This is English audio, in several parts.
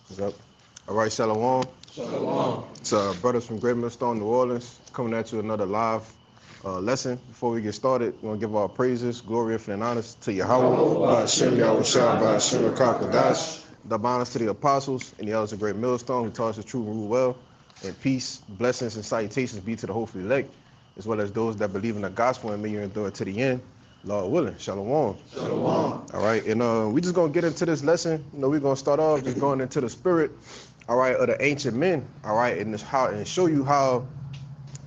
What's up? All right, Shalom. Shalom. It's brothers from Great Millstone, New Orleans, coming at you another live lesson. Before we get started, we want to give our praises, glory, and honors to Yahweh, Hashem, Yahweh Shah, Hashem, Rakakadash, the honors to the apostles and the elders of Great Millstone who taught us the truth and rule well. And peace, blessings, and salutations be to the hopefully elect, as well as those that believe in the gospel and may you endure to the end. Lord willing, shalom. Shalom. All right, and we just gonna get into this lesson. We're gonna start off just going into the spirit, all right, of the ancient men, all right, and this how and show you how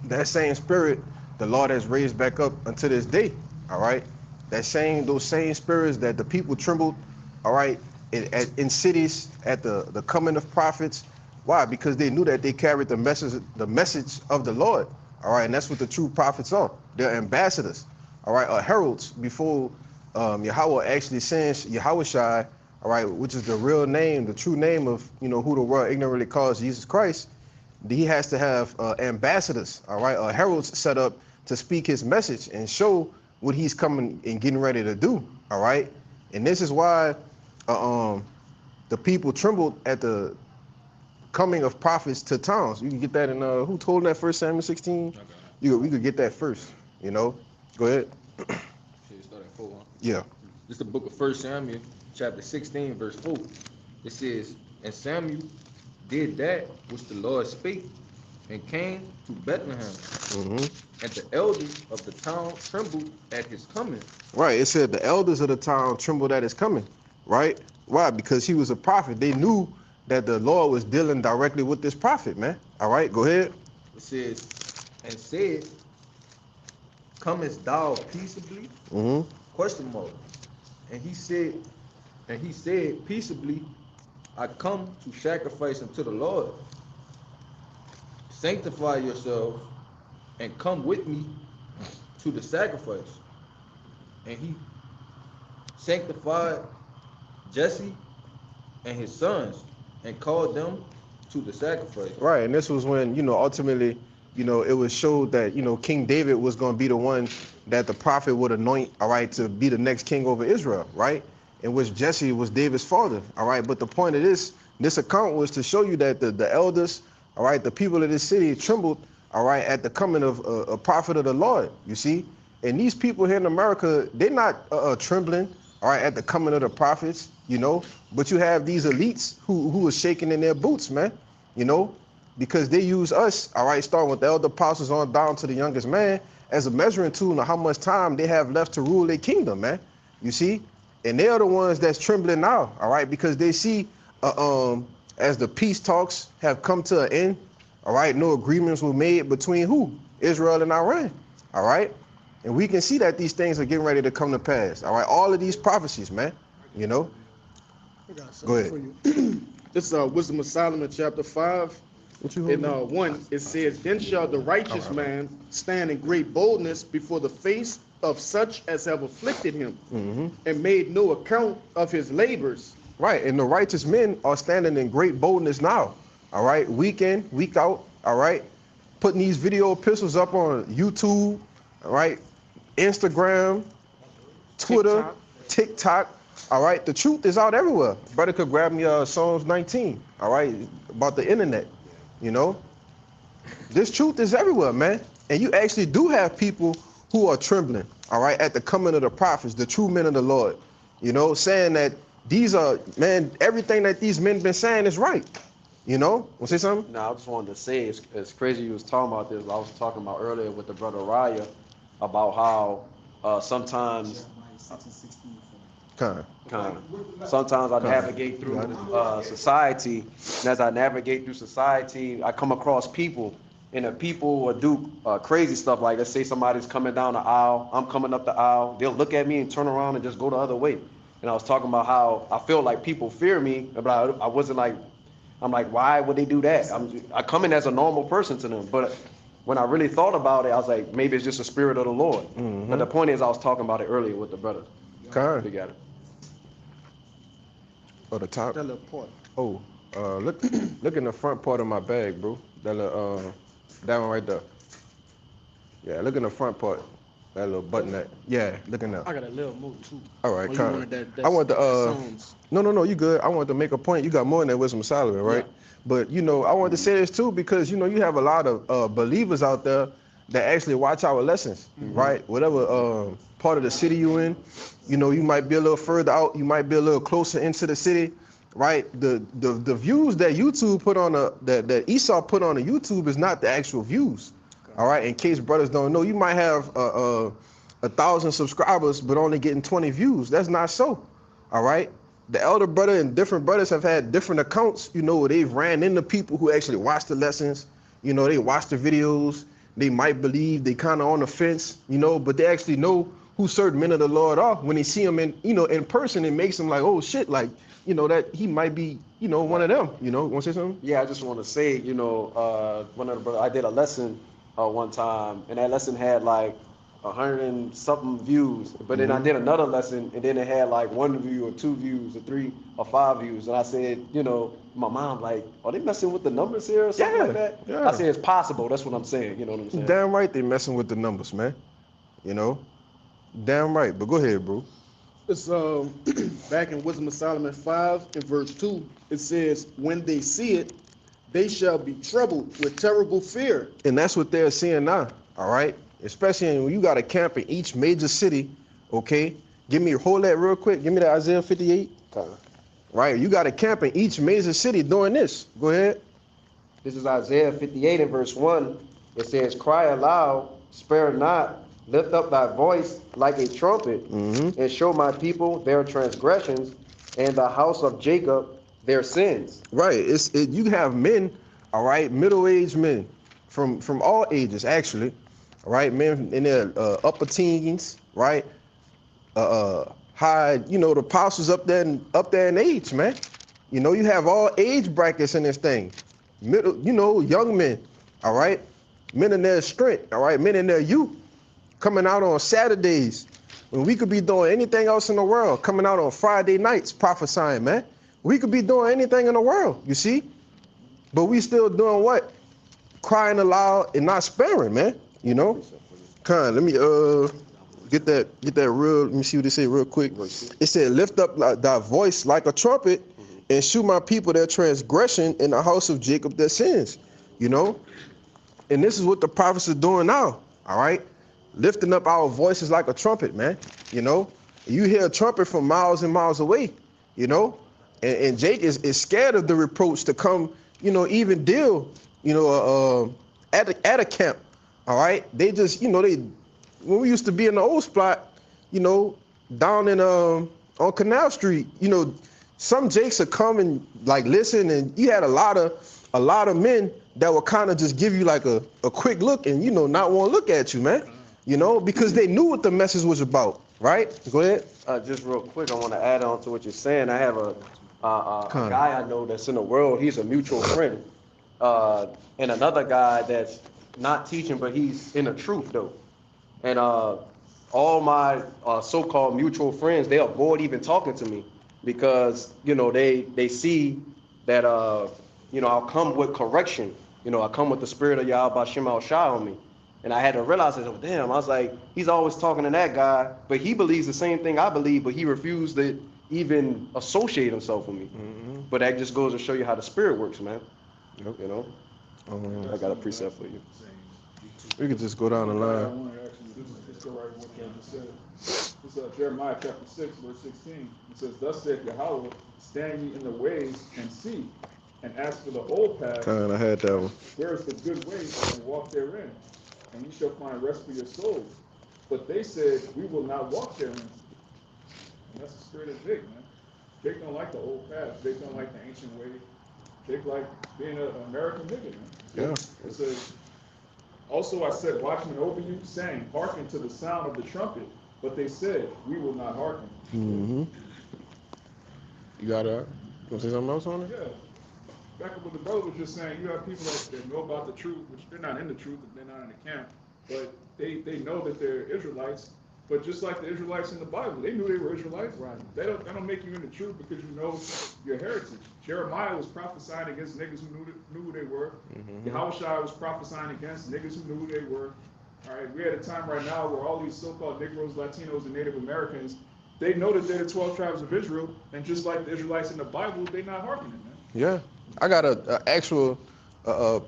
that same spirit the Lord has raised back up unto this day, all right. Those same spirits that the people trembled, all right, in cities at the coming of prophets. Why? Because they knew that they carried the message of the Lord, all right, and that's what the true prophets are. They're ambassadors, all right, or heralds before Yahweh actually sends Yahweh Shai, all right, which is the real name, the true name of who the world ignorantly calls Jesus Christ. He has to have ambassadors, all right, or heralds set up to speak his message and show what he's coming and getting ready to do, all right. And this is why the people trembled at the coming of prophets to towns. You can get that in who told that 1 Samuel 16? We could get that first, Go ahead. Should start at 4. Huh? Yeah. This is the book of 1 Samuel, chapter 16, verse 4. It says, "And Samuel did that which the Lord spake, and came to Bethlehem. And the elders of the town trembled at his coming." Right. It said the elders of the town trembled at his coming. Right? Why? Because he was a prophet. They knew that the Lord was dealing directly with this prophet, man. All right, go ahead. It says, "And said, Comest thou peaceably?" Question mark. And he said, "Peaceably, I come to sacrifice unto the Lord. Sanctify yourselves and come with me to the sacrifice." And he sanctified Jesse and his sons and called them to the sacrifice. Right, and this was when, ultimately, it was showed that, King David was going to be the one that the prophet would anoint, all right, to be the next king over Israel, right? In which Jesse was David's father, all right? But the point of this account was to show you that the elders, all right, the people of this city trembled, all right, at the coming of a prophet of the Lord, you see? And these people here in America, they're not trembling, all right, at the coming of the prophets, but you have these elites who are shaking in their boots, man, because they use us, all right, starting with the elder apostles on down to the youngest man, as a measuring tool of how much time they have left to rule their kingdom, man, you see? And they are the ones that's trembling now, all right, because they see as the peace talks have come to an end, all right, no agreements were made between who? Israel and Iran, all right? And we can see that these things are getting ready to come to pass, all right? All of these prophecies, man, I got Go ahead. for you. This is Wisdom of Solomon, chapter 5. What you In holding? 1, it says, "Then shall the righteous man stand in great boldness before the face of such as have afflicted him, and made no account of his labors." Right, and the righteous men are standing in great boldness now, all right? Week in, week out, all right? Putting these video epistles up on YouTube, all right? Instagram, Twitter, TikTok, all right? The truth is out everywhere. Brother could grab me Psalms 19, all right, about the internet, This truth is everywhere, man. And you actually do have people who are trembling, all right, at the coming of the prophets, the true men of the Lord, saying that these are, man, everything that these men been saying is right. Want to say something? No, I just wanted to say it's crazy you was talking about this. I was talking about earlier with the brother Raya about how sometimes sometimes I navigate through society, and as I navigate through society, I come across people, and the people will do crazy stuff. Like, let's say somebody's coming down the aisle, I'm coming up the aisle, they'll look at me and turn around and just go the other way. And I was talking about how I feel like people fear me, but I wasn't like, I'm like, why would they do that? I come in as a normal person to them, but when I really thought about it, I was like, maybe it's just the spirit of the Lord. But the point is, I was talking about it earlier with the brother. Khan. You got it. Oh, the top. That little part. Oh, look in the front part of my bag, bro. That one right there. Yeah, look in the front part. That little button that. Yeah, looking up. I got a little more too. All right, Oh, you kind wanted that I want the sounds. no, you good. I want to make a point. You got more than that Wisdom of Solomon, right? Yeah. But I want to say this too because you have a lot of believers out there that actually watch our lessons, right? Whatever part of the city you in, you might be a little further out, you might be a little closer into the city, right? The views that YouTube put on that Esau put on the YouTube is not the actual views. All right, in case brothers don't know, you might have 1,000 subscribers, but only getting 20 views. That's not so. All right. The elder brother and different brothers have had different accounts, where they've ran into people who actually watch the lessons. They watch the videos. They might believe they kind of on the fence, but they actually know who certain men of the Lord are. When they see them in person, it makes them like, oh shit, like, that he might be, one of them. Want to say something? Yeah, I just want to say, one of the brothers, I did a lesson one time, and that lesson had like 100 and something views. But then I did another lesson, and then it had like 1 view or 2 views or 3 or 5 views. And I said, my mom like, are they messing with the numbers here or something like that? Yeah. I said it's possible. That's what I'm saying. You know what I'm saying? Damn right they messing with the numbers, man. Damn right. But go ahead, bro. It's back in Wisdom of Solomon 5 and verse 2. It says, when they see it, they shall be troubled with terrible fear. And that's what they're seeing now. All right. Especially when you got a camp in each major city, okay? Hold that real quick. Give me that Isaiah 58. Right, you got a camp in each major city doing this. Go ahead. This is Isaiah 58 and verse 1. It says, cry aloud, spare not, lift up thy voice like a trumpet, and show my people their transgressions, and the house of Jacob their sins. Right, you have men, all right, middle-aged men from all ages, actually. All right, men in their upper teens, right? High, the apostles up there in age, man. You have all age brackets in this thing. Middle, young men, all right? Men in their strength, all right? Men in their youth, coming out on Saturdays when we could be doing anything else in the world, coming out on Friday nights prophesying, man. We could be doing anything in the world, you see? But we still doing what? Crying aloud and not sparing, man. Let me get that real. Let me see what they say real quick. It said, lift up thy voice like a trumpet, and shew my people their transgression, in the house of Jacob their sins. And this is what the prophets are doing now. All right, lifting up our voices like a trumpet, man. You hear a trumpet from miles and miles away. And Jake is scared of the reproach to come. Even deal. At a camp. All right, they just, when we used to be in the old spot, down in on Canal Street, some Jakes would come and like listen, and you had a lot of men that would kind of just give you like a quick look and not want to look at you, man. Because they knew what the message was about, right? Go ahead. Just real quick, I want to add on to what you're saying. I have a guy I know that's in the world. He's a mutual friend, and another guy that's not teaching, but he's in the truth though. And all my so-called mutual friends, they avoid even talking to me because they see that I'll come with correction. I come with the spirit of Yahweh Shem Al Shai on me. And I had to realize that, damn, I was like, he's always talking to that guy, but he believes the same thing I believe, but he refused to even associate himself with me. But that just goes to show you how the spirit works, man. I got a precept for you. We could just go down the line. I want to actually just go right with what you just said. This is Jeremiah chapter 6, verse 16. It says, thus saith Yahweh, stand ye in the ways and see, and ask for the old path. I had that one. Where is the good way, and walk therein, and ye shall find rest for your souls. But they said, we will not walk therein. And that's the spirit of Jake, man. Jake don't like the old path. Jake don't like the ancient way. Jake like being an American nigga, man. Yeah. It says, also I set watchmen over you, saying, hearken to the sound of the trumpet. But they said, we will not hearken. You got you want to say something else on it? Yeah. Back up what the brother was just saying, you have people that know about the truth, which they're not in the truth, they're not in the camp, but they know that they're Israelites. But just like the Israelites in the Bible, they knew they were Israelites. Right. That don't make you in the truth because you know your heritage. Jeremiah was prophesying against niggas who knew who they were. Yahushua was prophesying against niggas who knew who they were. All right, we're at a time right now where all these so-called Negroes, Latinos, and Native Americans, they know that they're the 12 tribes of Israel, and just like the Israelites in the Bible, they're not hearkening, man. Yeah, I got a actual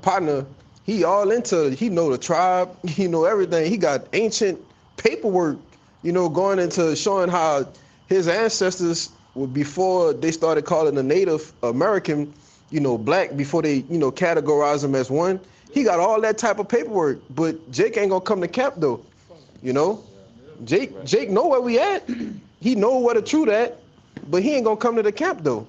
partner. He all into. He know the tribe. He know everything. He got ancient paperwork. Going into showing how his ancestors were before they started calling the Native American, black before they categorize them as one. He got all that type of paperwork, but Jake ain't gonna come to camp though. Jake know where we at. He know where the truth at, but he ain't gonna come to the camp though.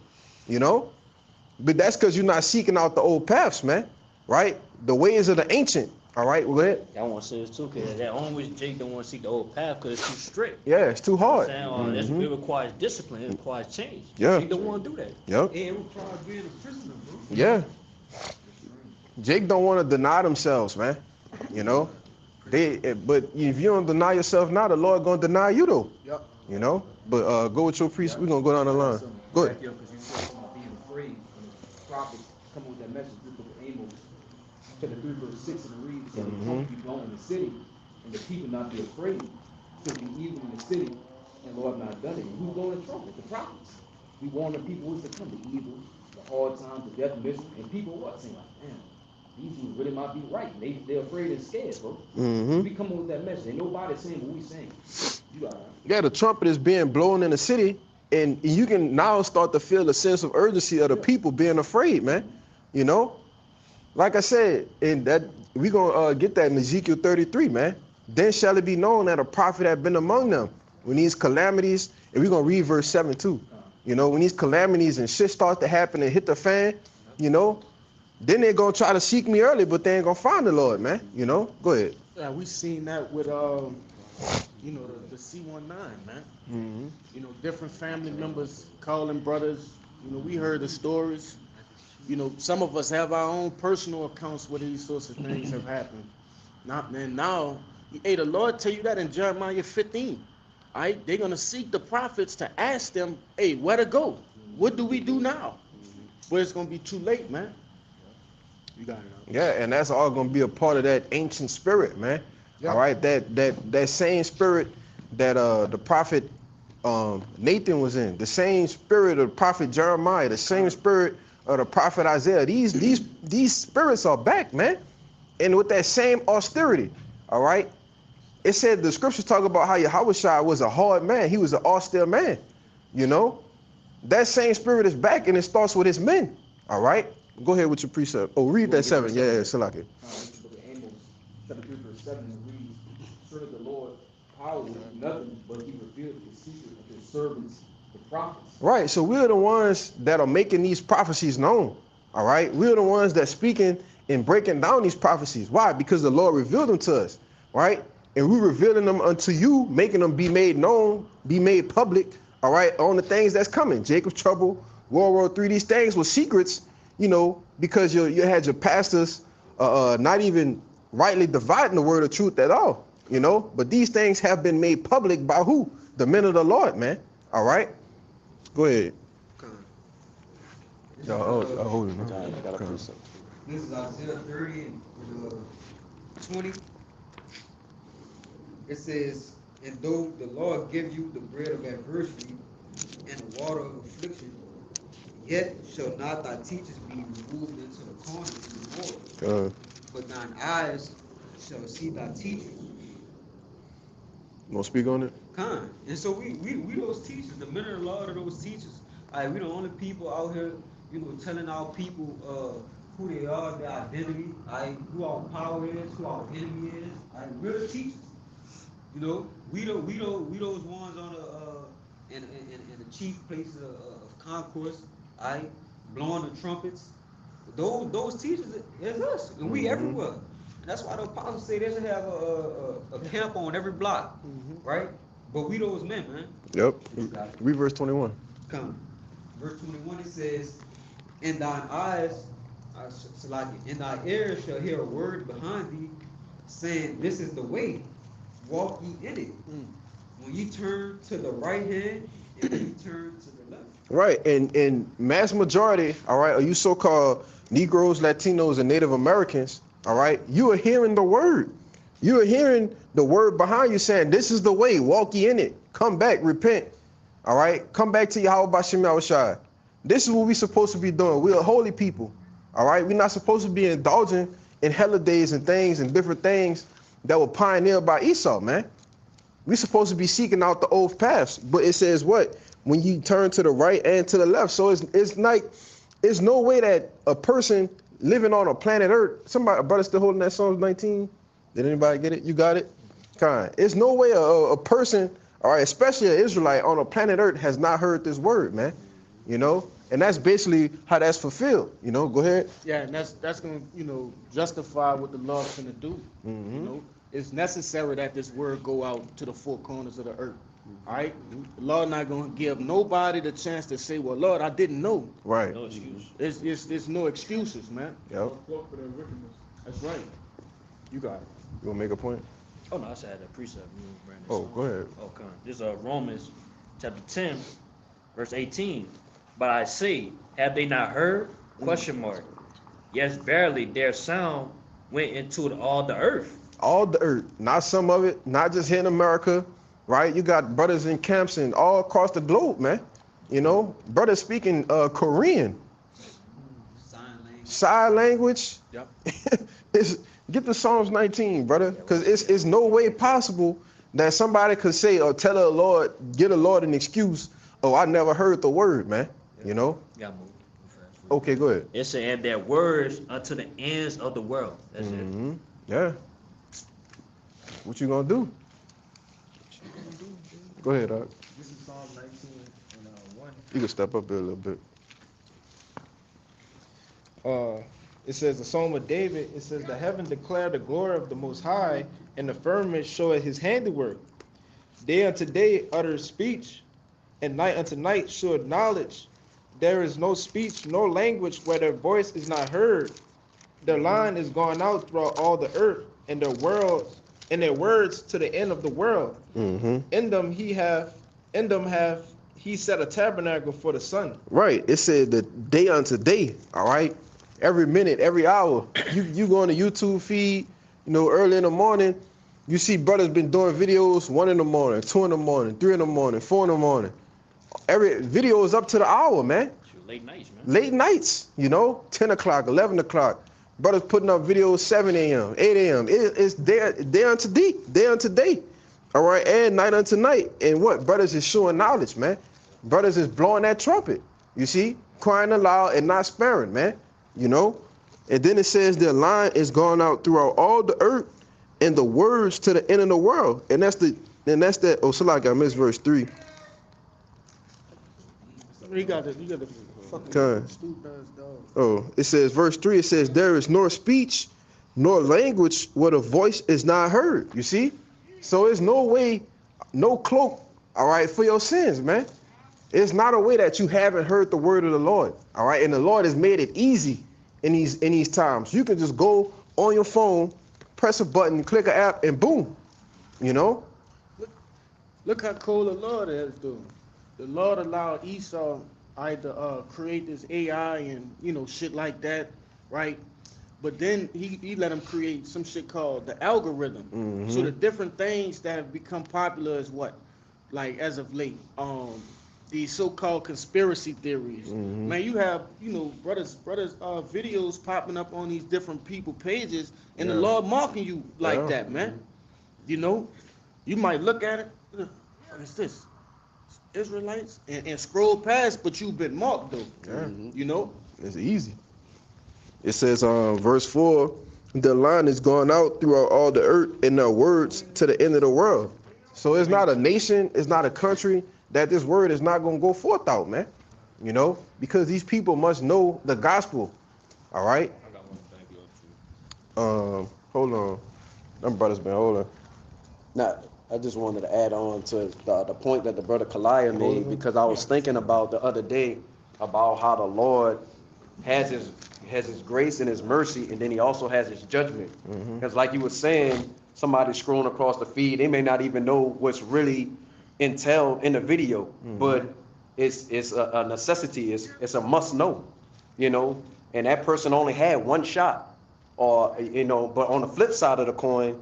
But that's because you're not seeking out the old paths, man. Right? The ways of the ancient. All right, go ahead. I want to say this too, because that only Jake don't want to seek the old path because it's too strict. Yeah, it's too hard. It requires discipline. It requires change. Yeah. Jake don't want to do that. Yep. It requires being a prisoner, bro. Yeah. Jake don't want to deny themselves, man. But if you don't deny yourself now, the Lord gonna deny you though. Yep. But go with your priest. We're gonna go down the line. Go ahead. Because you said something about being afraid when the prophets come with that message through the book of Amos, chapter 3, verse 6, and it reads, "So the trumpet be blown in the city, and the people not be afraid. So be evil in the city, and the Lord not done it." And who's blowing the trumpet? The prophets. We warn the people what's to come, the evil, the hard times, the death, mission, and people what? Saying like, damn, these dudes really might be right. They're afraid and scared, bro. We come up with that message. Ain't nobody saying what we saying. You got it. Yeah, the trumpet is being blown in the city, and you can now start to feel the sense of urgency of the people being afraid, man. Like I said, and that we gonna get that in Ezekiel 33, man. Then shall it be known that a prophet had been among them when these calamities, and we're gonna read verse 7 too. When these calamities and shit start to happen and hit the fan, then they're gonna try to seek me early, but they ain't gonna find the Lord, man. Go ahead. Yeah, we seen that with the C19, man. Different family members calling brothers. We heard the stories. Some of us have our own personal accounts where these sorts of things have happened. Now, the Lord tell you that in Jeremiah 15. All right, they're gonna seek the prophets to ask them, hey, where to go? What do we do now? But it's gonna be too late, man. You got it. Yeah, and that's all gonna be a part of that ancient spirit, man. Yeah. All right, that same spirit that the prophet Nathan was in, the same spirit of the prophet Jeremiah, the same spirit of the prophet Isaiah. These spirits are back, man, and with that same austerity. All right, it said the scriptures talk about how Yahushua was a hard man. He was an austere man. That same spirit is back, and it starts with his men. All right, go ahead with your precept. Oh, read that 7. Yeah, Salaki. Amos, chapter 3, verse 7, it reads, "Surely the Lord power will do nothing, but he revealed the secret of his servants, the prophets." Right, so we're the ones that are making these prophecies known. All right, we're the ones that speaking and breaking down these prophecies. Why? Because the Lord revealed them to us, right? And we're revealing them unto you, making them be made known, be made public, all right, on the things that's coming. Jacob's trouble, World War III, these things were secrets, because you had your pastors not even rightly dividing the word of truth at all, But these things have been made public by who? The men of the Lord, man. All right? Go ahead. Hold it. This is Isaiah 30 and 20. It says, "And though the Lord give you the bread of adversity and the water of affliction, yet shall not thy teachers be removed into the corners of the water, but thine eyes shall see thy teachers." Want to speak on it? And so we those teachers, the men of the Lord are those teachers. We the only people out here, telling our people who they are, their identity, who our power is, who our enemy is. We're the teachers. We those ones on the in the chief places of concourse, blowing the trumpets. Those teachers is us, and we everywhere. And that's why the apostles say they should have a camp on every block, right? But we those men, man. Yep. Read verse 21. Verse 21, it says, "In thine eyes, in thy ears shall hear a word behind thee, saying, This is the way, walk ye in it. When ye turn to the right hand, and when ye turn to the left." Right, and mass majority, all right, are you so-called Negroes, Latinos, and Native Americans, all right, you are hearing the word. You're hearing the word behind you saying, this is the way, walk ye in it. Come back, repent. All right? Come back to Yahweh Bashim Yahushua. This is what we're supposed to be doing. We're a holy people. All right? We're not supposed to be indulging in holidays and things and different things that were pioneered by Esau, man. We're supposed to be seeking out the old paths. But it says what? When you turn to the right and to the left. So it's like, it's no way that a person living on a planet Earth, somebody, a brother still holding that Psalms 19? Did anybody get it? You got it? Kind. It's no way a person, all right, especially an Israelite on a planet Earth has not heard this word, man. You know? And that's basically how that's fulfilled. You know, go ahead. Yeah, and that's gonna, you know, justify what the Lord's gonna do. You know, it's necessary that this word go out to the four corners of the earth. All right, the Lord not gonna give nobody the chance to say, "Well, Lord, I didn't know." Right. No excuse. It's no excuses, man. Yep. Look for their wickedness. That's right. You got it. You want to make a point? Oh no, I said I had a precept. Brandon. Oh, go ahead. Okay. This is Romans chapter 10, verse 18. But I say, have they not heard? Question mark. Yes, verily, their sound went into all the earth. All the earth, not some of it, not just here in America, right? You got brothers in camps and all across the globe, man. You know, brothers speaking Korean. Sign language. Yep. Get the Psalms 19, brother, because it's no way possible that somebody could say or tell the Lord, get the Lord an excuse. Oh, I never heard the word, man. You know. Got moved. Okay, go ahead. It said, and their words unto the ends of the world. That's it. Yeah. What you gonna do? Go ahead, Doc. This is Psalm 19 and 1. You can step up there a little bit. It says the Psalm of David. It says the heaven declare the glory of the Most High, and the firmament showeth his handiwork. Day unto day utters speech, and night unto night sheweth knowledge. There is no speech nor language where their voice is not heard. Their line is gone out throughout all the earth, and their words to the end of the world. In them have he set a tabernacle for the sun. Right. It said that day unto day. All right. Every minute, every hour. You go on the YouTube feed. You know, early in the morning, you see brothers been doing videos 1 in the morning, 2 in the morning, 3 in the morning, 4 in the morning. Every video is up to the hour, man. Late nights, man. Late nights, you know, 10 o'clock, 11 o'clock. Brothers putting up videos 7 a.m., 8 a.m. It's day unto day. All right, and night unto night. And what? Brothers is showing knowledge, man. Brothers is blowing that trumpet. You see? Crying aloud and not sparing, man. You know? And then it says their line is gone out throughout all the earth and the words to the end of the world. And that's that, oh, Salaki, I missed verse 3. You got the fucking Okay. stupid ass dog. Oh, it says, verse 3, it says, there is nor speech nor language where the voice is not heard. You see? So there's no way, no cloak, all right, for your sins, man. It's not a way that you haven't heard the word of the Lord, all right? And the Lord has made it easy in these times. You can just go on your phone, press a button, click an app, and boom, you know? Look how cool the Lord is doing. The Lord allowed Esau to create this AI and, you know, shit like that, right? But then he let him create some shit called the algorithm. So the different things that have become popular is what? Like as of late, these so-called conspiracy theories. Man, you have, you know, brothers videos popping up on these different people pages and the Lord marking you like that, man. You know, you might look at it, what is this? Israelites and scroll past, but you've been marked though. You know? It's easy. It says, verse 4, the line is going out throughout all the earth and their words to the end of the world. So it's not a nation, it's not a country that this word is not going to go forth out, man. You know, because these people must know the gospel. All right. I got one thing. Hold on. Them brothers been holding. Now, I just wanted to add on to the point that the brother Kalaya made, because I was thinking about the other day about how the Lord has his grace and his mercy, and then he also has his judgment. Because like you were saying, somebody scrolling across the feed, they may not even know what's really entailed in the video, but it's a necessity, it's a must know, you know, and that person only had one shot, or, you know, but on the flip side of the coin,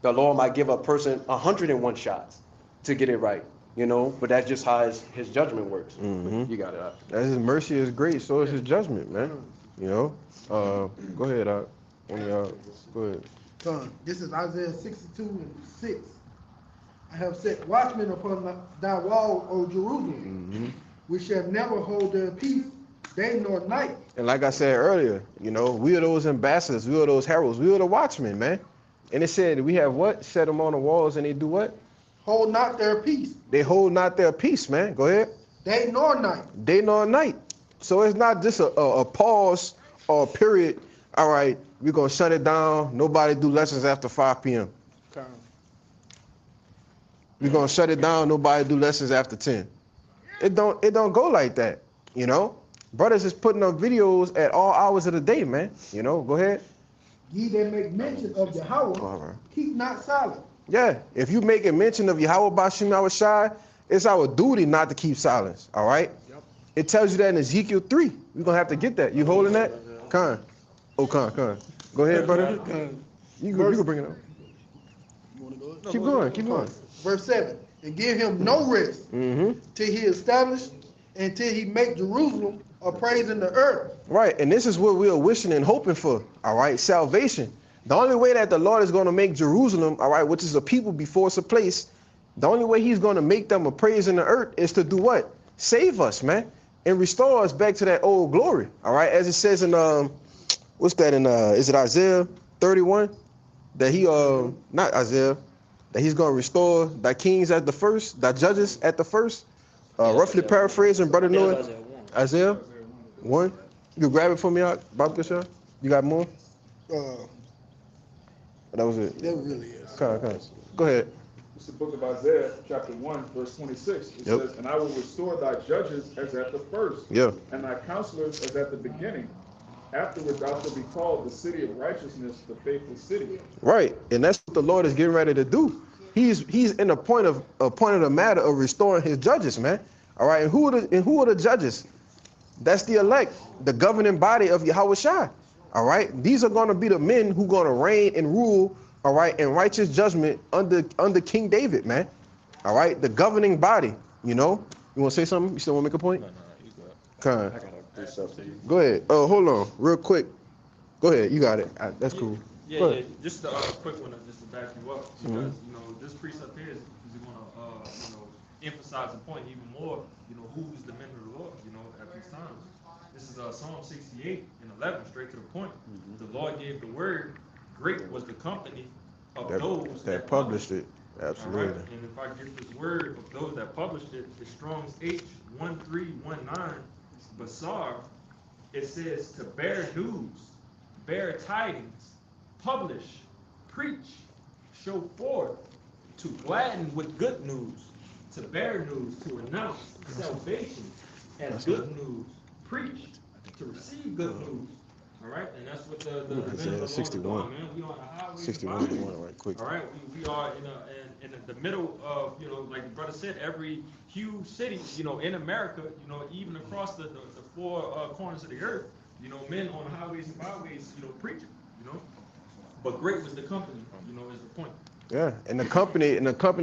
the Lord might give a person 101 shots to get it right, you know. But that's just how his judgment works. You got it. As his mercy is great, so is his judgment, man. You know. Go ahead, one of y'all. Go ahead. This is Isaiah 62:6. I have set watchmen upon thy wall, O Jerusalem, which shall never hold their peace, day nor night. And like I said earlier, you know, we are those ambassadors, we are those heralds, we are the watchmen, man. And it said we have what? Set them on the walls, and they do what? Hold not their peace. They hold not their peace, man. Go ahead. Day nor night. Day nor night. So it's not just a pause or a period. All right, we're gonna shut it down. Nobody do lessons after 5 p.m. We're gonna shut it down. Nobody do lessons after 10. It don't go like that, you know. Brothers is putting up videos at all hours of the day, man. You know, go ahead. Ye that make mention of Yahweh, keep not silent. Yeah, if you making mention of Yahweh Bashim Yahushai, it's our duty not to keep silence. All right. Yep. It tells you that in Ezekiel 3. We're gonna have to get that. You holding that? Khan. Oh, Khan. Go ahead, brother. You can bring it up. Keep going. Verse 7. And give him no rest till he establish and till he make Jerusalem a praise in the earth. Right, and this is what we are wishing and hoping for. All right, salvation. The only way that the Lord is going to make Jerusalem, all right, which is a people before it's a place, the only way he's going to make them a praise in the earth is to do what? Save us, man, and restore us back to that old glory. All right, as it says in what's that in is it Isaiah 31? That he not Isaiah, that he's going to restore thy kings at the first, thy judges at the first. Roughly paraphrasing, brother Noah. Isaiah 1. You grab it for me out, Bob Gashar? You got more? That was it. That really is. Go ahead. It's the book of Isaiah, chapter 1, verse 26. It says, and I will restore thy judges as at the first, and thy counselors as at the beginning. Afterward thou shalt be called the city of righteousness, the faithful city. Right, and that's what the Lord is getting ready to do. He's in a point of the matter of restoring his judges, man. All right, and who are the judges? That's the elect, the governing body of Yahushua. All right, these are going to be the men who are going to reign and rule, all right, in righteous judgment under King David, man. All right, the governing body. You know, you want to say something? You still want to make a point? No, you got it. Go ahead. Oh, hold on, real quick. Go ahead. You got it. That's cool. Yeah. Just a quick one, just to back you up, because you know this precept here is going to emphasize the point even more. You know, who is the men of the Lord? You know, at these times. This is Psalm 68:11, straight to the point. The Lord gave the word. Great was the company of those that published it. Absolutely. Right? And if I get this word of those that published it, the Strong's H1319, Basar, it says to bear news, bear tidings, publish, preach, show forth, to gladden with good news, to bear news, to announce salvation, and good news, preach, to receive good news. All right, and that's what the 61. Man. We on the highway. 61, right quick. All right, we are in the middle of, you know, like the brother said, every huge city, you know, in America, you know, even across the four corners of the earth, you know, men on the highways and byways, you know, preaching, you know. But great was the company, you know, is the point. Yeah, and the company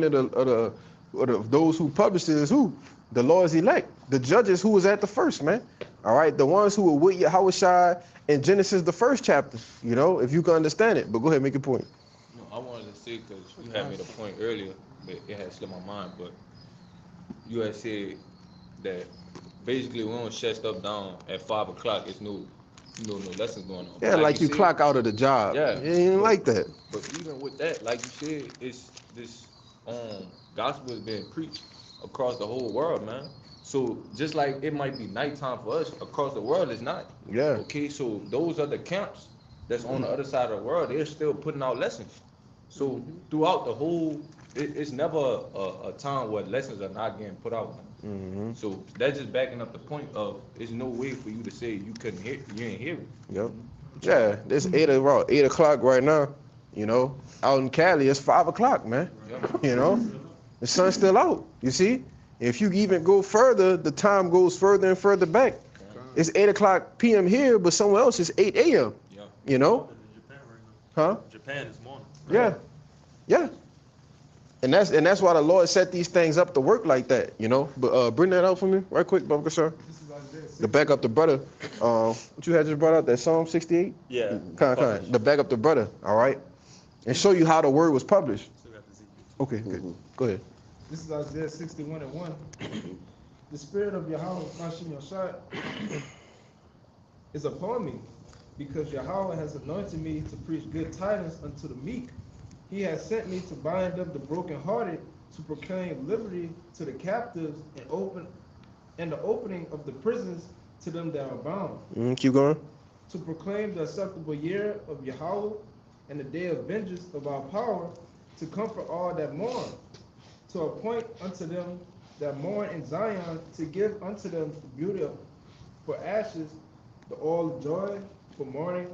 of those who published it is who? The Lord's elect, the judges who was at the first, man. All right, the ones who were with Yahushua in Genesis, the first chapter, you know, if you can understand it. But go ahead, make your point. No, I wanted to say, because you had made a point earlier, but it had slipped my mind, but you had said that basically we don't shut stuff down at 5 o'clock. It's no lessons going on. Yeah, like you said, clock out of the job. Yeah. It ain't like that. But even with that, like you said, it's this gospel is being preached across the whole world, man. So just like it might be nighttime for us, across the world it's not. Yeah. Okay, so those other camps that's on the other side of the world, they're still putting out lessons. So throughout the whole, it's never a time where lessons are not getting put out. So that's just backing up the point of there's no way for you to say you couldn't hear, you ain't hear it. Yep. Yeah, it's 8 o'clock right now. You know, out in Cali it's 5 o'clock, man. Yep. You know, the sun's still out. You see, if you even go further, the time goes further and further back. It's 8 o'clock p.m. here, but somewhere else it's 8 a.m. Yeah. You know? Japan right Huh? now. Japan is morning. Yeah. Yeah. And that's why the Lord set these things up to work like that, you know. But bring that out for me right quick, Baba Kashar. To back up the brother. What you had just brought out, that Psalm 68? Yeah. Kind. To back up the brother, all right? And show you how the word was published. Okay, good. Go ahead. This is Isaiah 61:1. The spirit of Yahweh, Mashim Yashai, is upon me, because Yahweh has anointed me to preach good tidings unto the meek. He has sent me to bind up the brokenhearted, to proclaim liberty to the captives, and the opening of the prisons to them that are bound. Keep going. To proclaim the acceptable year of Yahweh and the day of vengeance of our power, to comfort all that mourn, to appoint unto them that mourn in Zion, to give unto them beauty for ashes, the oil of joy for mourning,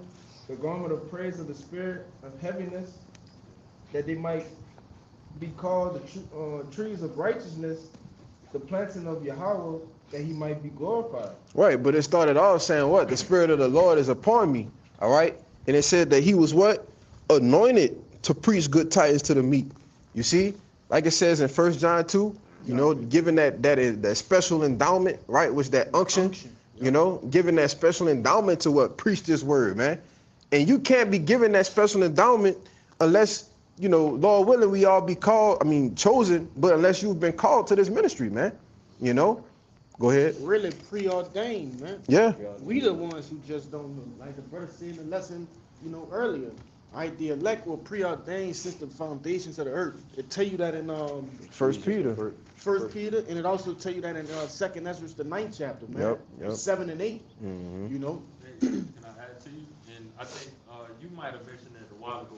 the garment of praise of the spirit of heaviness, that they might be called the trees of righteousness, the planting of Yahweh, that he might be glorified. Right, but it started off saying what? The spirit of the Lord is upon me, all right? And it said that he was what? Anointed to preach good tidings to the meek. You see? Like it says in 1 John 2, you know, given that special endowment, right? Which that unction, you know, giving that special endowment to what? Preach this word, man. And you can't be given that special endowment unless, you know, Lord willing, we all be chosen, but unless you've been called to this ministry, man. You know? Go ahead. Really preordained, man. Yeah. We the ones who just don't know. Like the brother said in the lesson, you know, earlier. Right, the elect were preordained since the foundations of the earth. It tell you that in First Peter, and it also tell you that in 2nd Ezra, the 9th chapter, man. Yep. 7 and 8. You know. Can I add to you? And I think you might have mentioned it a while ago,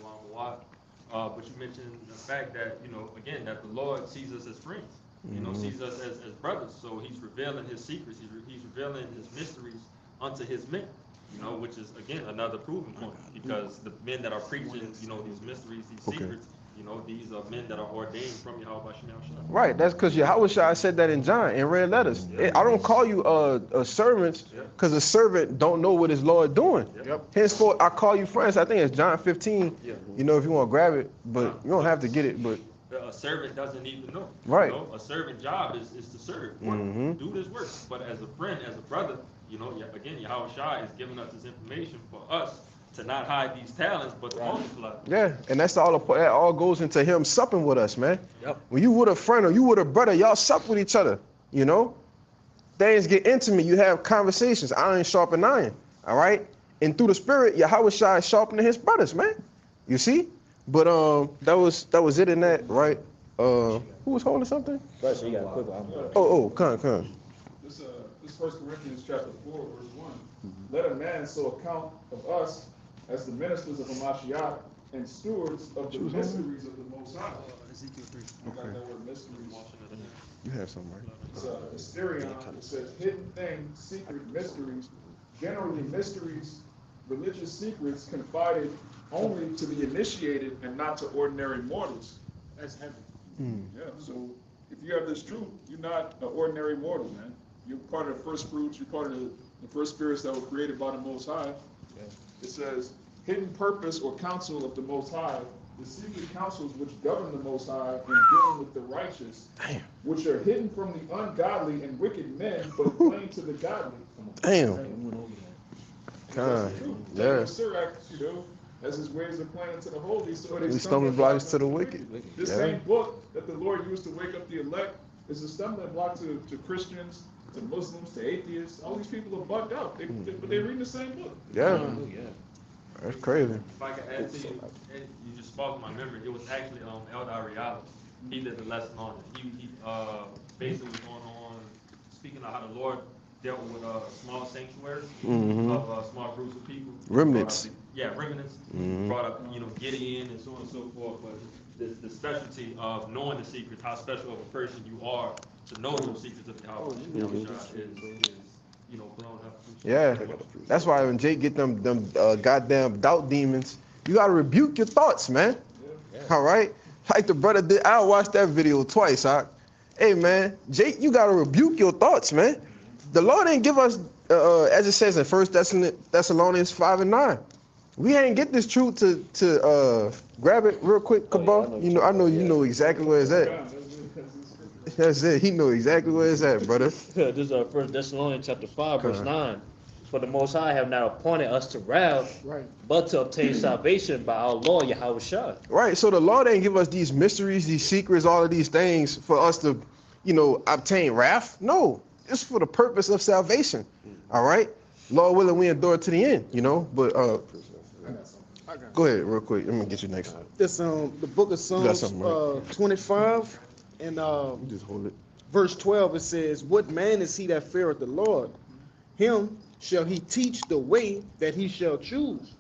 but you mentioned the fact that, you know, again, that the Lord sees us as friends. You know, sees us as brothers. So he's revealing his secrets. He's revealing his mysteries unto his men. You know, which is, again, another proving point, because the men that are preaching, you know, these mysteries, these secrets, you know, these are men that are ordained from Yahweh Shem. Right, that's because Yahweh Shai said that in John, in red letters. I don't call you a servants, because a servant don't know what his Lord doing. Henceforth, I call you friends. I think it's John 15, you know, if you want to grab it, but you don't have to get it, but a servant doesn't even know. Right. You know, a servant job is to serve, do this work. But as a friend, as a brother, you know, again, Yahweh Shai is giving us this information for us to not hide these talents, but to multiply. Yeah, and that all goes into him supping with us, man. When you with a friend or you with a brother, y'all sup with each other, you know? Things get intimate, you have conversations, iron sharpen iron, all right? And through the spirit, Yahweh Shai is sharpening his brothers, man. You see? But that was it in that, right? Who was holding something? Come. This 1 Corinthians chapter 4, verse 1. Let a man so account of us as the ministers of Hamashiach and stewards of the mysteries of the Most High. Ezekiel 3. Got that word mysteries. You have something, right? It's Asterion. It says hidden things, secret mysteries. Generally mysteries, religious secrets confided only to the initiated and not to ordinary mortals. That's heavy. Yeah, so if you have this truth, you're not an ordinary mortal, man. You're part of the first fruits, you're part of the first spirits that were created by the Most High. It says, hidden purpose or counsel of the Most High, the secret counsels which govern the Most High in dealing with the righteous, which are hidden from the ungodly and wicked men, but plain to the godly. Sirach, you know, as his ways are plain to the holy, so they stumbling blocks to the wicked. This same book that the Lord used to wake up the elect is a stumbling block to Christians, to Muslims, to atheists. All these people are bugged out, but they read the same book. That's crazy. If I could add to you, and you just sparked my memory, it was actually Eldar Riallo. He did a lesson on it. He basically was going on speaking of how the Lord dealt with small sanctuaries of small groups of people. Remnants. Remnants. Brought up, you know, Gideon and so on and so forth. But the specialty of knowing the secrets, how special of a person you are to know those secrets of Yahweh is, you know, blown up. Yeah, that's why when Jake get them goddamn doubt demons, you gotta rebuke your thoughts, man. All right, like the brother did. I watched that video twice. Hey man, Jake, you gotta rebuke your thoughts, man. The Lord didn't give us, as it says in 1 Thessalonians 5 and 9. We ain't get this truth to grab it real quick, Kabal. I know you know exactly where it's at. That's it. He know exactly where it's at, brother. This is 1 Thessalonians chapter 5, verse 9. For the Most High have not appointed us to wrath, but to obtain salvation by our Lord Yahweh Shai. Right. So the Lord ain't give us these mysteries, these secrets, all of these things for us to, obtain wrath. No, it's for the purpose of salvation. All right. Lord willing, we endure to the end. But go ahead, real quick. Let me get you next. This the book of Psalms 25 and just hold it. Verse 12. It says, "What man is he that feareth the Lord? Him shall he teach the way that he shall choose.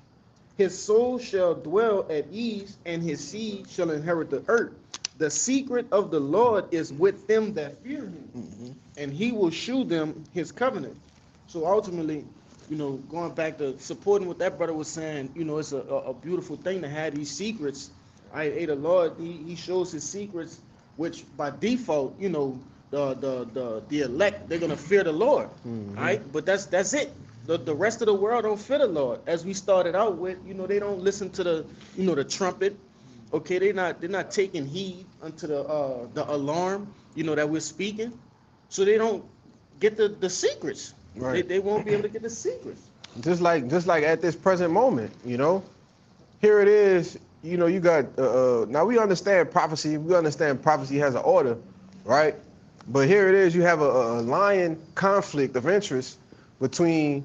His soul shall dwell at ease, and his seed shall inherit the earth. The secret of the Lord is with them that fear him, and he will shew them his covenant." So ultimately, going back to supporting what that brother was saying, it's a beautiful thing to have these secrets. The Lord, he shows his secrets, which by default, the elect, they're gonna fear the Lord, right? But that's it. The rest of the world don't fear the Lord. As we started out with, they don't listen to the trumpet. Okay, they're not taking heed unto the alarm, that we're speaking. So they don't get the secrets. Right. They won't be able to get the secrets. Just like at this present moment, here it is. You got now we understand prophecy. We understand prophecy has an order, right? But here it is. You have a lying conflict of interest between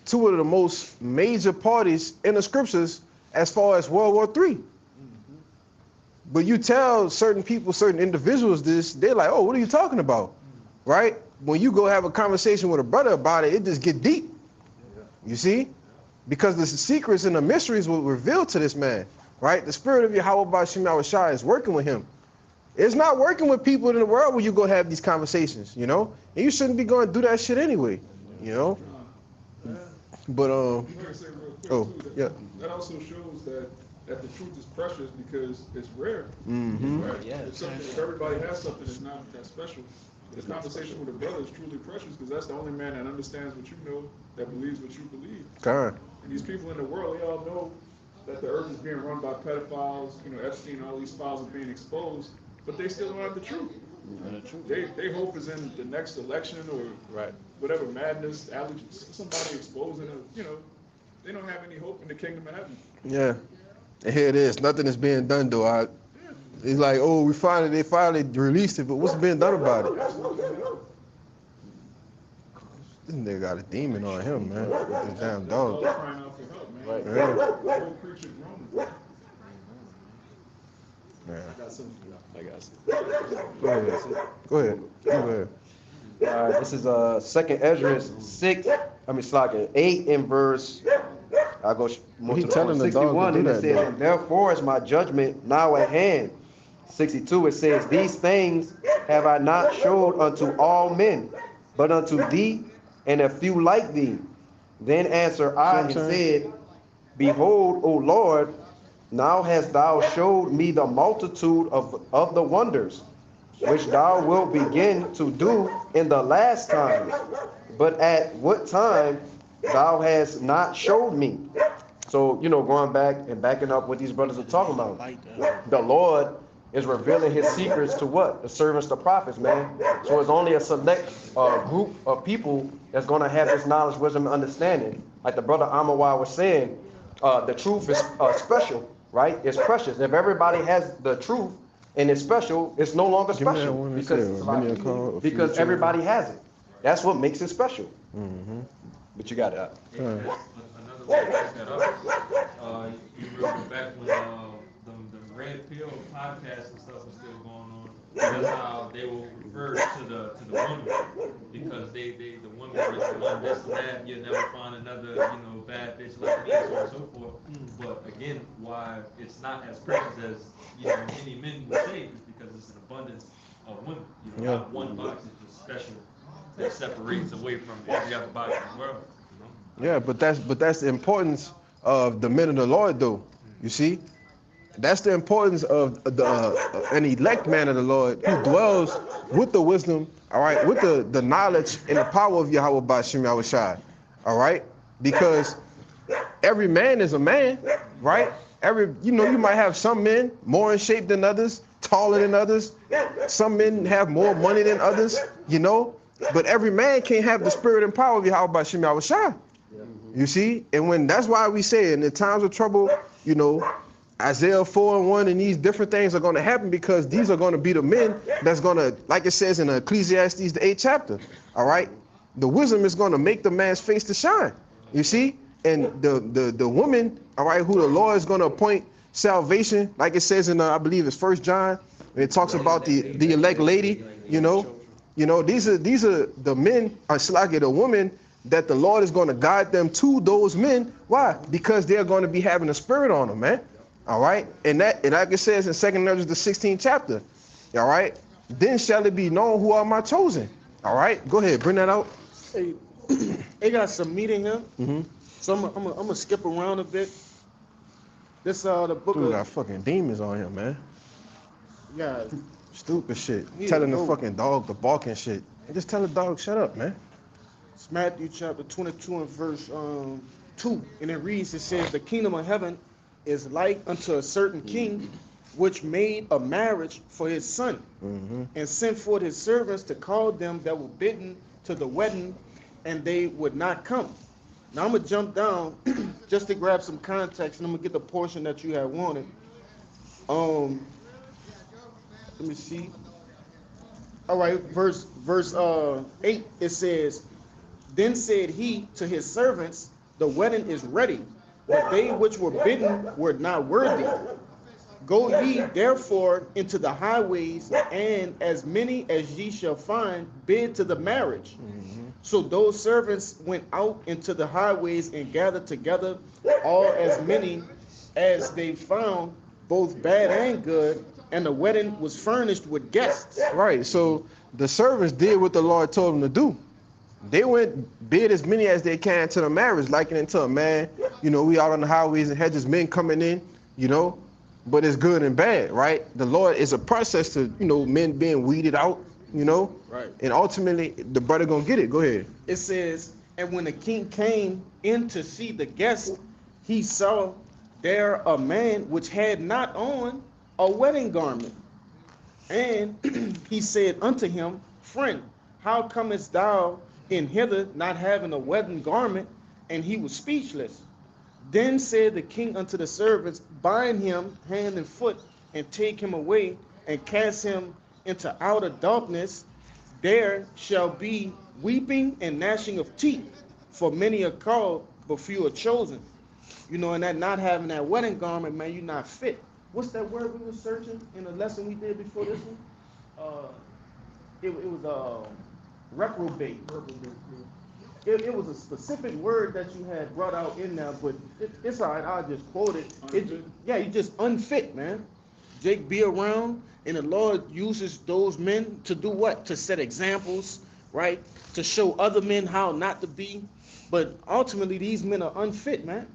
two of the most major parties in the scriptures as far as World War III. But you tell certain people, certain individuals this, they're like, "Oh, what are you talking about?" Right? When you go have a conversation with a brother about it, it just get deep. You see? Because the secrets and the mysteries were revealed to this man, right? The spirit of Yahweh Ba'Shem Yahweh Shai is working with him. It's not working with people in the world when you go have these conversations, And you shouldn't be going to do that shit anyway, But that also shows that the truth is precious because it's rare. If everybody has something that's not that special. This conversation with a brother is truly precious because that's the only man that understands what you know, that believes what you believe. And these people in the world, they all know that the earth is being run by pedophiles, Epstein, all these files are being exposed, but they still don't have the truth. They hope is in the next election or whatever madness, allergies, somebody exposing them, they don't have any hope in the kingdom of heaven. Yeah. And here it is. Nothing is being done though. It's like, oh, they finally released it, but what's being done about it? This nigga got a demon on him, man. With this damn dog. Right. Man. I got some. Go ahead. All right, this is 2nd Ezra 8 in verse. I'll go more to 61, and it says, "And therefore is my judgment now at hand." 62, it says, "These things have I not showed unto all men, but unto thee and a few like thee. Then answered I and said, Behold, O Lord, now hast thou showed me the multitude of the wonders, which thou wilt begin to do in the last time. But at what time thou hast not showed me." So, going back and backing up what these brothers are talking about. The Lord is revealing his secrets to what? The servants, the prophets, man. So it's only a select group of people that's going to have this knowledge, wisdom, and understanding. Like the brother Amawai was saying, the truth is special, right? It's precious. If everybody has the truth and it's special, it's no longer special because everybody has it. That's what makes it special. But you got it. Another way to back that up, you remember back when the red pill podcast and stuff was still going on. That's how they will refer to the woman because the woman is the one this and that. You'll never find another bad bitch like this and so on and so forth. But again, why it's not as precious as many men would say is because it's an abundance of women. Not one box is just special that separates away from every other box in the world. Yeah, but that's the importance of the men of the Lord, though. You see, that's the importance of an elect man of the Lord who dwells with the wisdom, all right, with the knowledge and the power of Yahweh Ba'Shem Yahweh Shai, all right, because every man is a man, right? You might have some men more in shape than others, taller than others. Some men have more money than others, but every man can't have the spirit and power of Yahweh Shem Yahushua. You see? And that's why we say in the times of trouble, Isaiah 4:1 and these different things are going to happen, because these are going to be the men that's going to, like it says in Ecclesiastes, the 8th chapter, all right? The wisdom is going to make the man's face to shine, you see? And the woman, all right, who the Lord is going to appoint salvation, like it says in, I believe it's 1 John, it talks about the elect lady, these are the men, the woman, that the Lord is going to guide them to those men. Why? Because they're going to be having a spirit on them, man. All right, and like it says in 2 Ezra the 16th chapter, all right, then shall it be known who are my chosen. All right, go ahead, bring that out. Hey, they got some meat in here, so I'm gonna skip around a bit. This the book Dude, of got fucking demons on here, man. yeah. Stupid shit. Yeah, Telling the no. fucking dog to bark and shit. And just tell the dog, shut up, man. It's Matthew chapter 22 and verse 2, and it reads, it says, the kingdom of heaven is like unto a certain king, which made a marriage for his son, and sent forth his servants to call them that were bidden to the wedding, and they would not come. Now I'm gonna jump down just to grab some context, and I'm gonna get the portion that you had wanted. Let me see. All right, verse 8, it says, then said he to his servants, the wedding is ready, but they which were bidden were not worthy. Go ye therefore into the highways, and as many as ye shall find, bid to the marriage. So those servants went out into the highways and gathered together all as many as they found, both bad and good, and the wedding was furnished with guests. Right, so the servants did what the Lord told them to do. They went bid as many as they can to the marriage, likening it to a man. We out on the highways and hedges, men coming in, but it's good and bad, right? The Lord is a process to, men being weeded out, Right. And ultimately the brother gonna get it. Go ahead. It says, and when the king came in to see the guests, he saw there a man which had not on a wedding garment. And he said unto him, friend, how comest thou in hither not having a wedding garment? And he was speechless. Then said the king unto the servants, bind him hand and foot, and take him away, and cast him into outer darkness. There shall be weeping and gnashing of teeth, for many are called, but few are chosen. And that not having that wedding garment, man, you're not fit. What's that word we were searching in the lesson we did before this one? It was reprobate. It was a specific word that you had brought out in there, but it's all right. I'll just quote it. You just unfit, man. Jake, be around, and the Lord uses those men to do what? To set examples, right? To show other men how not to be. But ultimately, these men are unfit, man.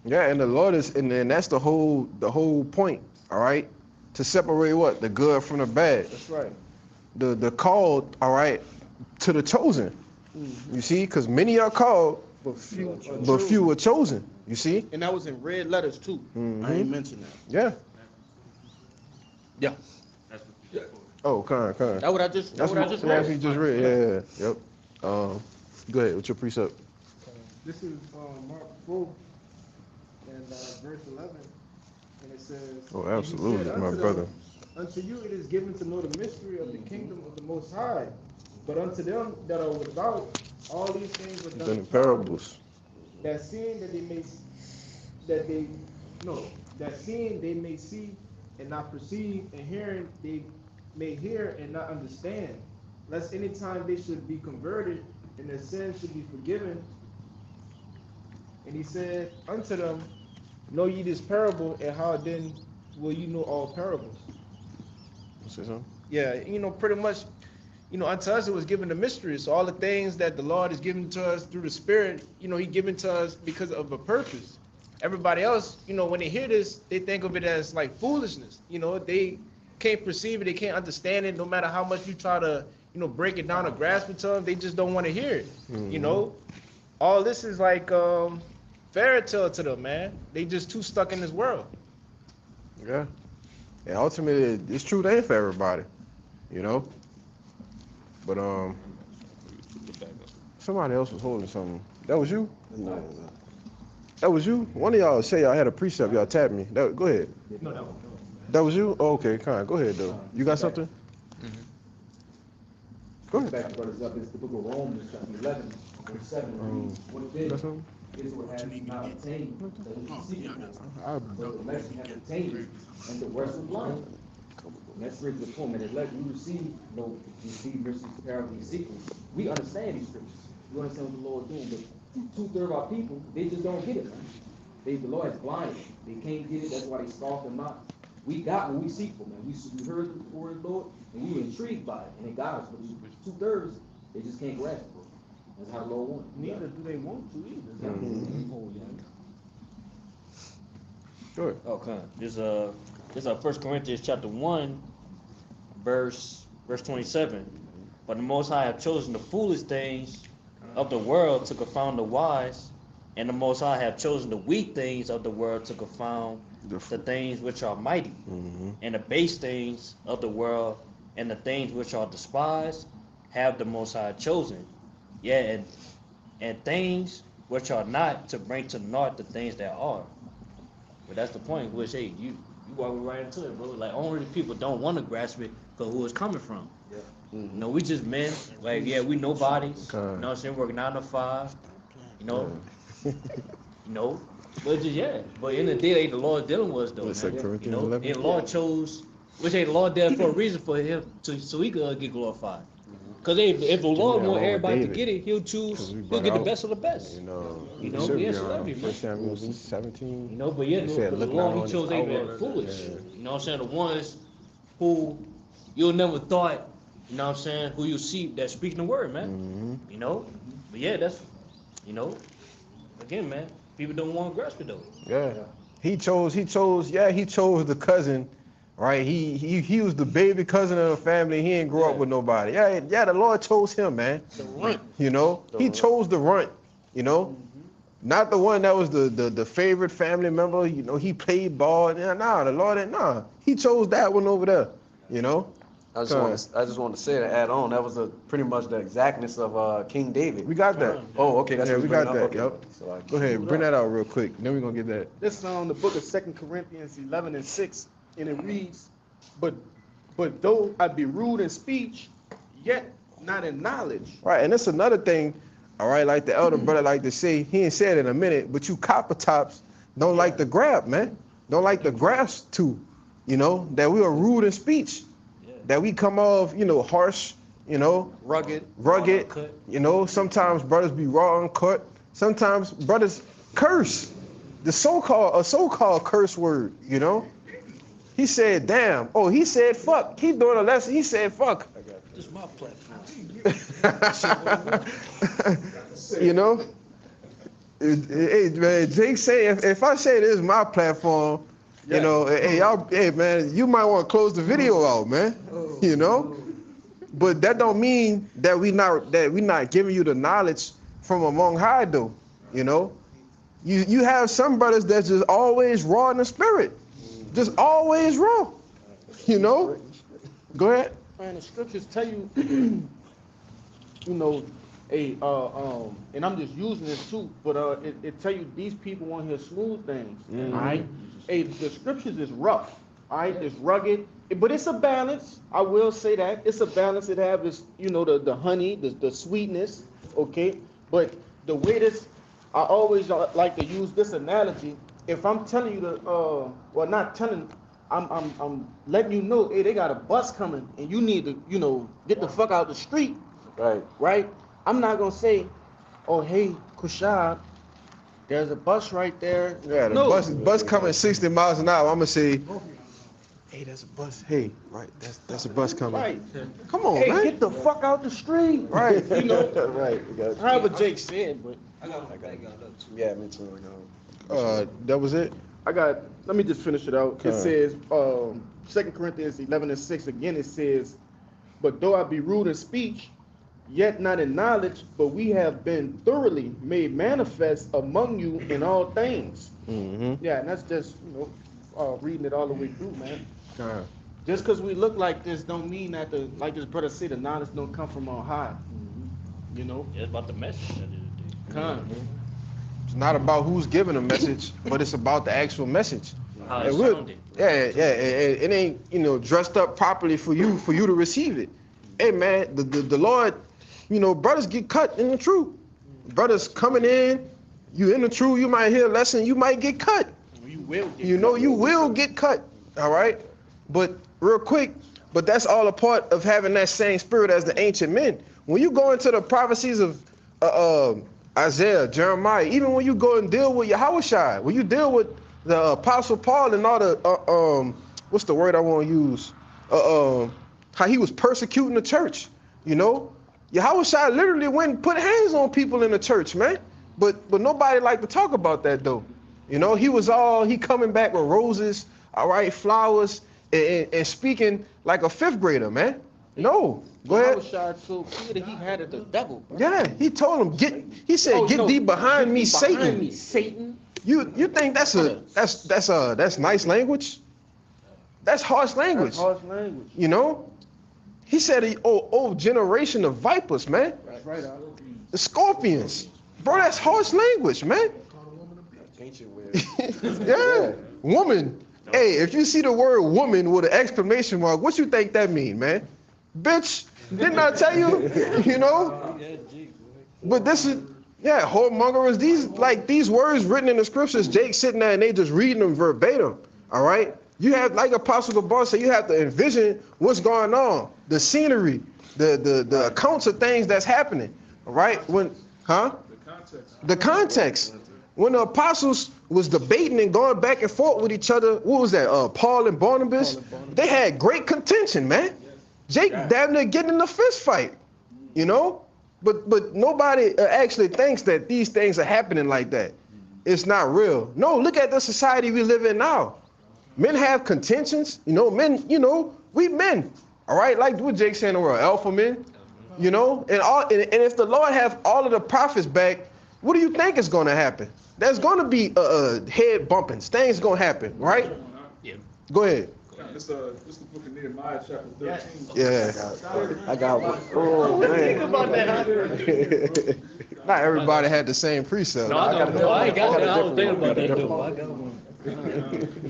Yeah, and the Lord is, and that's the whole point. All right, to separate what? The good from the bad. That's right. The called, all right, to the chosen. You see, because many are called, But few are chosen. You see, and that was in red letters too. I ain't mentioned that. yeah. Yeah. That's what you quoted. Oh, kind. That's what I just That's what you just read. Yeah. Yep. Go ahead with your precept. This is Mark 4 and verse 11, and it says, Oh, "And he absolutely, said my unto brother. them, unto you it is given to know the mystery of the kingdom of the Most High, but unto them that are without, all these things are done Done in parables. that seeing they may see and not perceive, and hearing they may hear and not understand, lest any time they should be converted and their sins should be forgiven. And he said unto them, know ye this parable, and how then will you know all parables?" Say something? Yeah, pretty much, unto us it was given the mystery. So all the things that the Lord is giving to us through the Spirit, He given to us because of a purpose. Everybody else, when they hear this, they think of it as like foolishness. They can't perceive it, they can't understand it, no matter how much you try to, break it down or grasp it to them, they just don't want to hear it. All this is like, fairy tale to them, man. They just too stuck in this world. Yeah. And ultimately, it's true. They ain't for everybody, you know. But somebody else was holding something. That was you? No. That was you? One of y'all say y'all had a precept. Y'all tapped me. Go ahead. No. That was you? Oh, okay, kind. Go ahead, though. You got something? Go ahead. Back to brothers up, it's the book of Romans, chapter 11, verse 7. What it You got is, something? is what has not obtained, that which is seeking for. But the elect have obtained it, and the rest of blind. And that's really the point, that elect, we receive mercy, parable, sequels. We understand these scriptures. We understand what the Lord is doing, but 2/3 of our people, they just don't get it, man. The Lord has blinded them. They can't get it, that's why they scoff and mock. We got what we seek for, man. We heard the word of the Lord, and we were intrigued by it, and it got us. But 2/3, they just can't grasp it. That's how the Lord wants. Neither do they want to either. Go ahead. Okay. This is 1 Corinthians chapter 1, verse 27. But the Most High have chosen the foolish things of the world to confound the wise, and the Most High have chosen the weak things of the world to confound the things which are mighty, and the base things of the world and the things which are despised have the Most High chosen. Yeah, and things which are not, to bring to naught the things that are. But that's the point, which, hey, you walk right into it, bro. Like, only people don't want to grasp it because who it's coming from. You know, we just men, like, yeah, we nobodies. You know what I'm saying? Working 9 to 5. You know, but just, yeah. But in the day, ain't the Lord dealing with us, though. What's that, Man. Corinthians You know, 11? and the Lord chose, which ain't the Lord there for a reason for him so he could get glorified. Because if the Lord Yeah, want along with everybody to David. get it, he'll choose, 'Cause we he'll brought get the out, best of the best. You know, Yeah, celebrity, man. 1 Samuel 17. You know, but yeah, He no, said, but the "Look not Lord, he on chose his Abraham outward." foolish. Yeah. You know what I'm saying? The ones who you'll never thought, you know what I'm saying, who you see that speaking the word, man. You know? But yeah, that's, you know, again, man, people don't want to grasp it, though. Yeah. He chose the cousin, right? He was the baby cousin of the family. He didn't grow up with nobody. Yeah, the Lord chose him, man. The runt. You know? He chose the runt, you know? Not the one that was the favorite family member, you know, he played ball. Nah, the Lord ain't, nah. He chose that one over there, you know? I just want to say to add on, that was pretty much the exactness of King David. We got that. Oh, okay, that's Yeah, what we you're got bringing that, up? yep. So Go ahead, bring that out real quick. Then we're going to get that. This is on the book of 2 Corinthians 11 and 6, and it reads, But though I be rude in speech, yet not in knowledge. Right, and that's another thing, all right, like the elder brother like to say, he ain't said it in a minute, but you copper tops don't like to grab, man. Don't like to grasp to, you know, that we are rude in speech, that we come off, you know, harsh, you know, Rugged. you know, sometimes brothers be raw uncut, sometimes brothers curse, a so-called curse word, you know. He said, damn. Oh, he said, fuck. He doing a lesson. He said, fuck. This is my platform. You know? Hey, man, Jake say, if I say this is my platform, you know, hey, man, you might want to close the video out, man. You know? But that don't mean that we not giving you the knowledge from among high, though. You know? You have some brothers that's just always raw in the spirit. Just always raw, you know? Go ahead. Man, the scriptures tell you, you know, and I'm just using this too, but it tell you these people want to hear smooth things, all right? Hey, the scriptures is rough, all right? It's rugged, but it's a balance. I will say that it's a balance. It have this, you know, the honey, the sweetness, okay? But the way this, I always like to use this analogy. If I'm telling you well, not telling, I'm letting you know, hey, they got a bus coming, and you need to, you know, get the fuck out the street. Right? I'm not gonna say, oh, hey, Kushab, there's a bus right there. Yeah, the bus coming 60 miles an hour. I'm gonna say, hey, there's a bus. Hey, right, that's a bus coming. Right. Come on, Hey, man. get the fuck out the street. Right. You know. Right. However Jake said, but Yeah, me too. That was it. let me just finish it out. It Okay. says, 2 Corinthians 11 and 6, again it says, but though I be rude in speech, yet not in knowledge, but we have been thoroughly made manifest among you in all things. Mm-hmm. Yeah, and that's just, reading it all the way through, man. Con. Just because we look like this don't mean that, like this brother said, the knowledge don't come from on high. You know? It's about the message at the end of the day. Con. It's not about who's giving a message, but it's about the actual message. How And it we're- sounded. Yeah, it ain't dressed up properly for you to receive it. Hey man, the Lord, brothers get cut in the truth. Brothers coming in, you in the truth, you might hear a lesson, you might get cut. You will get You will get cut. All right, but real quick, but that's all a part of having that same spirit as the ancient men. When you go into the prophecies of Isaiah, Jeremiah, even when you go and deal with Yahushua, when you deal with the Apostle Paul and all the what's the word I want to use? How he was persecuting the church. Yahushua literally went and put hands on people in the church, man. But nobody like to talk about that though. He coming back with roses, all right, flowers, and speaking like a fifth grader, man. No, go ahead. Yahushua so clear that he had it the devil. Bro. Yeah, he told him get thee behind me, Satan. Behind me, Satan. You think that's nice language? That's harsh language. That's harsh language. He said, oh generation of vipers, man. That's right. The scorpions. Bro, that's harsh language, man. Ancient weird. Yeah. Woman. Hey, if you see the word woman with an exclamation mark, what you think that mean, man? Bitch, didn't I tell you? But this is, whoremongers, these words written in the scriptures, Jake sitting there and they just reading them verbatim, all right? You have, like Apostle Gabar said, you have to envision what's going on, the scenery, the accounts of things that's happening, all right? The context. When the apostles was debating and going back and forth with each other, what was that? Paul and Barnabas? They had great contention, man. Jake damn near getting in a fist fight, But nobody actually thinks that these things are happening like that. It's not real. No, look at the society we live in now. Men have contentions, men, we men, all right? Like what Jake saying in the world, alpha men, and if the Lord have all of the prophets back, what do you think is going to happen? There's going to be head bumping. Things going to happen, right? Yeah. Go ahead. It's the book of Nehemiah, chapter 13. Yeah. I got one. Oh, man. Think about that. Not everybody had the same precept. No, I ain't got that. I was thinking about that though. I got one.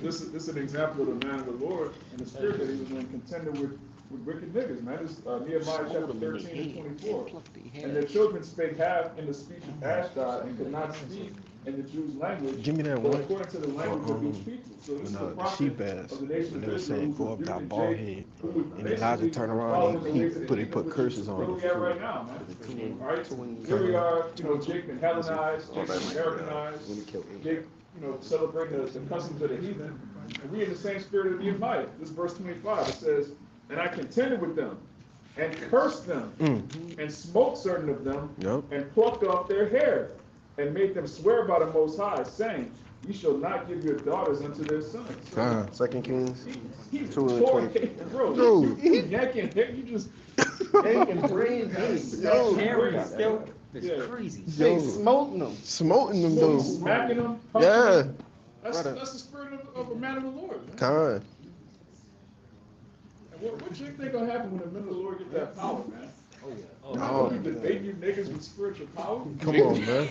This is an example of the man of the Lord and the spirit that he was in, contending with wicked niggas, man. This Nehemiah chapter 13 and 24. And the children spake half in the speech of Ashdod and could not speak in the Jews' language. Give me that but one. according to the language of each people. So this is the The sheep prophet ass. of the nation They of were Israel saying, who go up rebuked that bald Jake, head. who would And Elijah turn around and he put curses on Where we at right now, man? All right, here we are, Jake been Hellenized, Jake been Americanized, Jake, celebrating the customs of the heathen. And we in the same spirit of Nehemiah. This is verse 25. It says, and I contended with them, and cursed them, and smote certain of them, and plucked off their hair, and made them swear by the Most High, saying, ye shall not give your daughters unto their sons. 2 Kings. He's 2 and torn, 20. bro. Dude. You yanking hair, you just yanking brains. It's crazy. They smoting them. Smoting them, though. Smacking them. Yeah. That's the spirit of a man of the Lord. Man. Con. What you think gonna happen when the men of the Lord get that power, man? Oh, How you debate you niggas with spiritual power? Come on, man.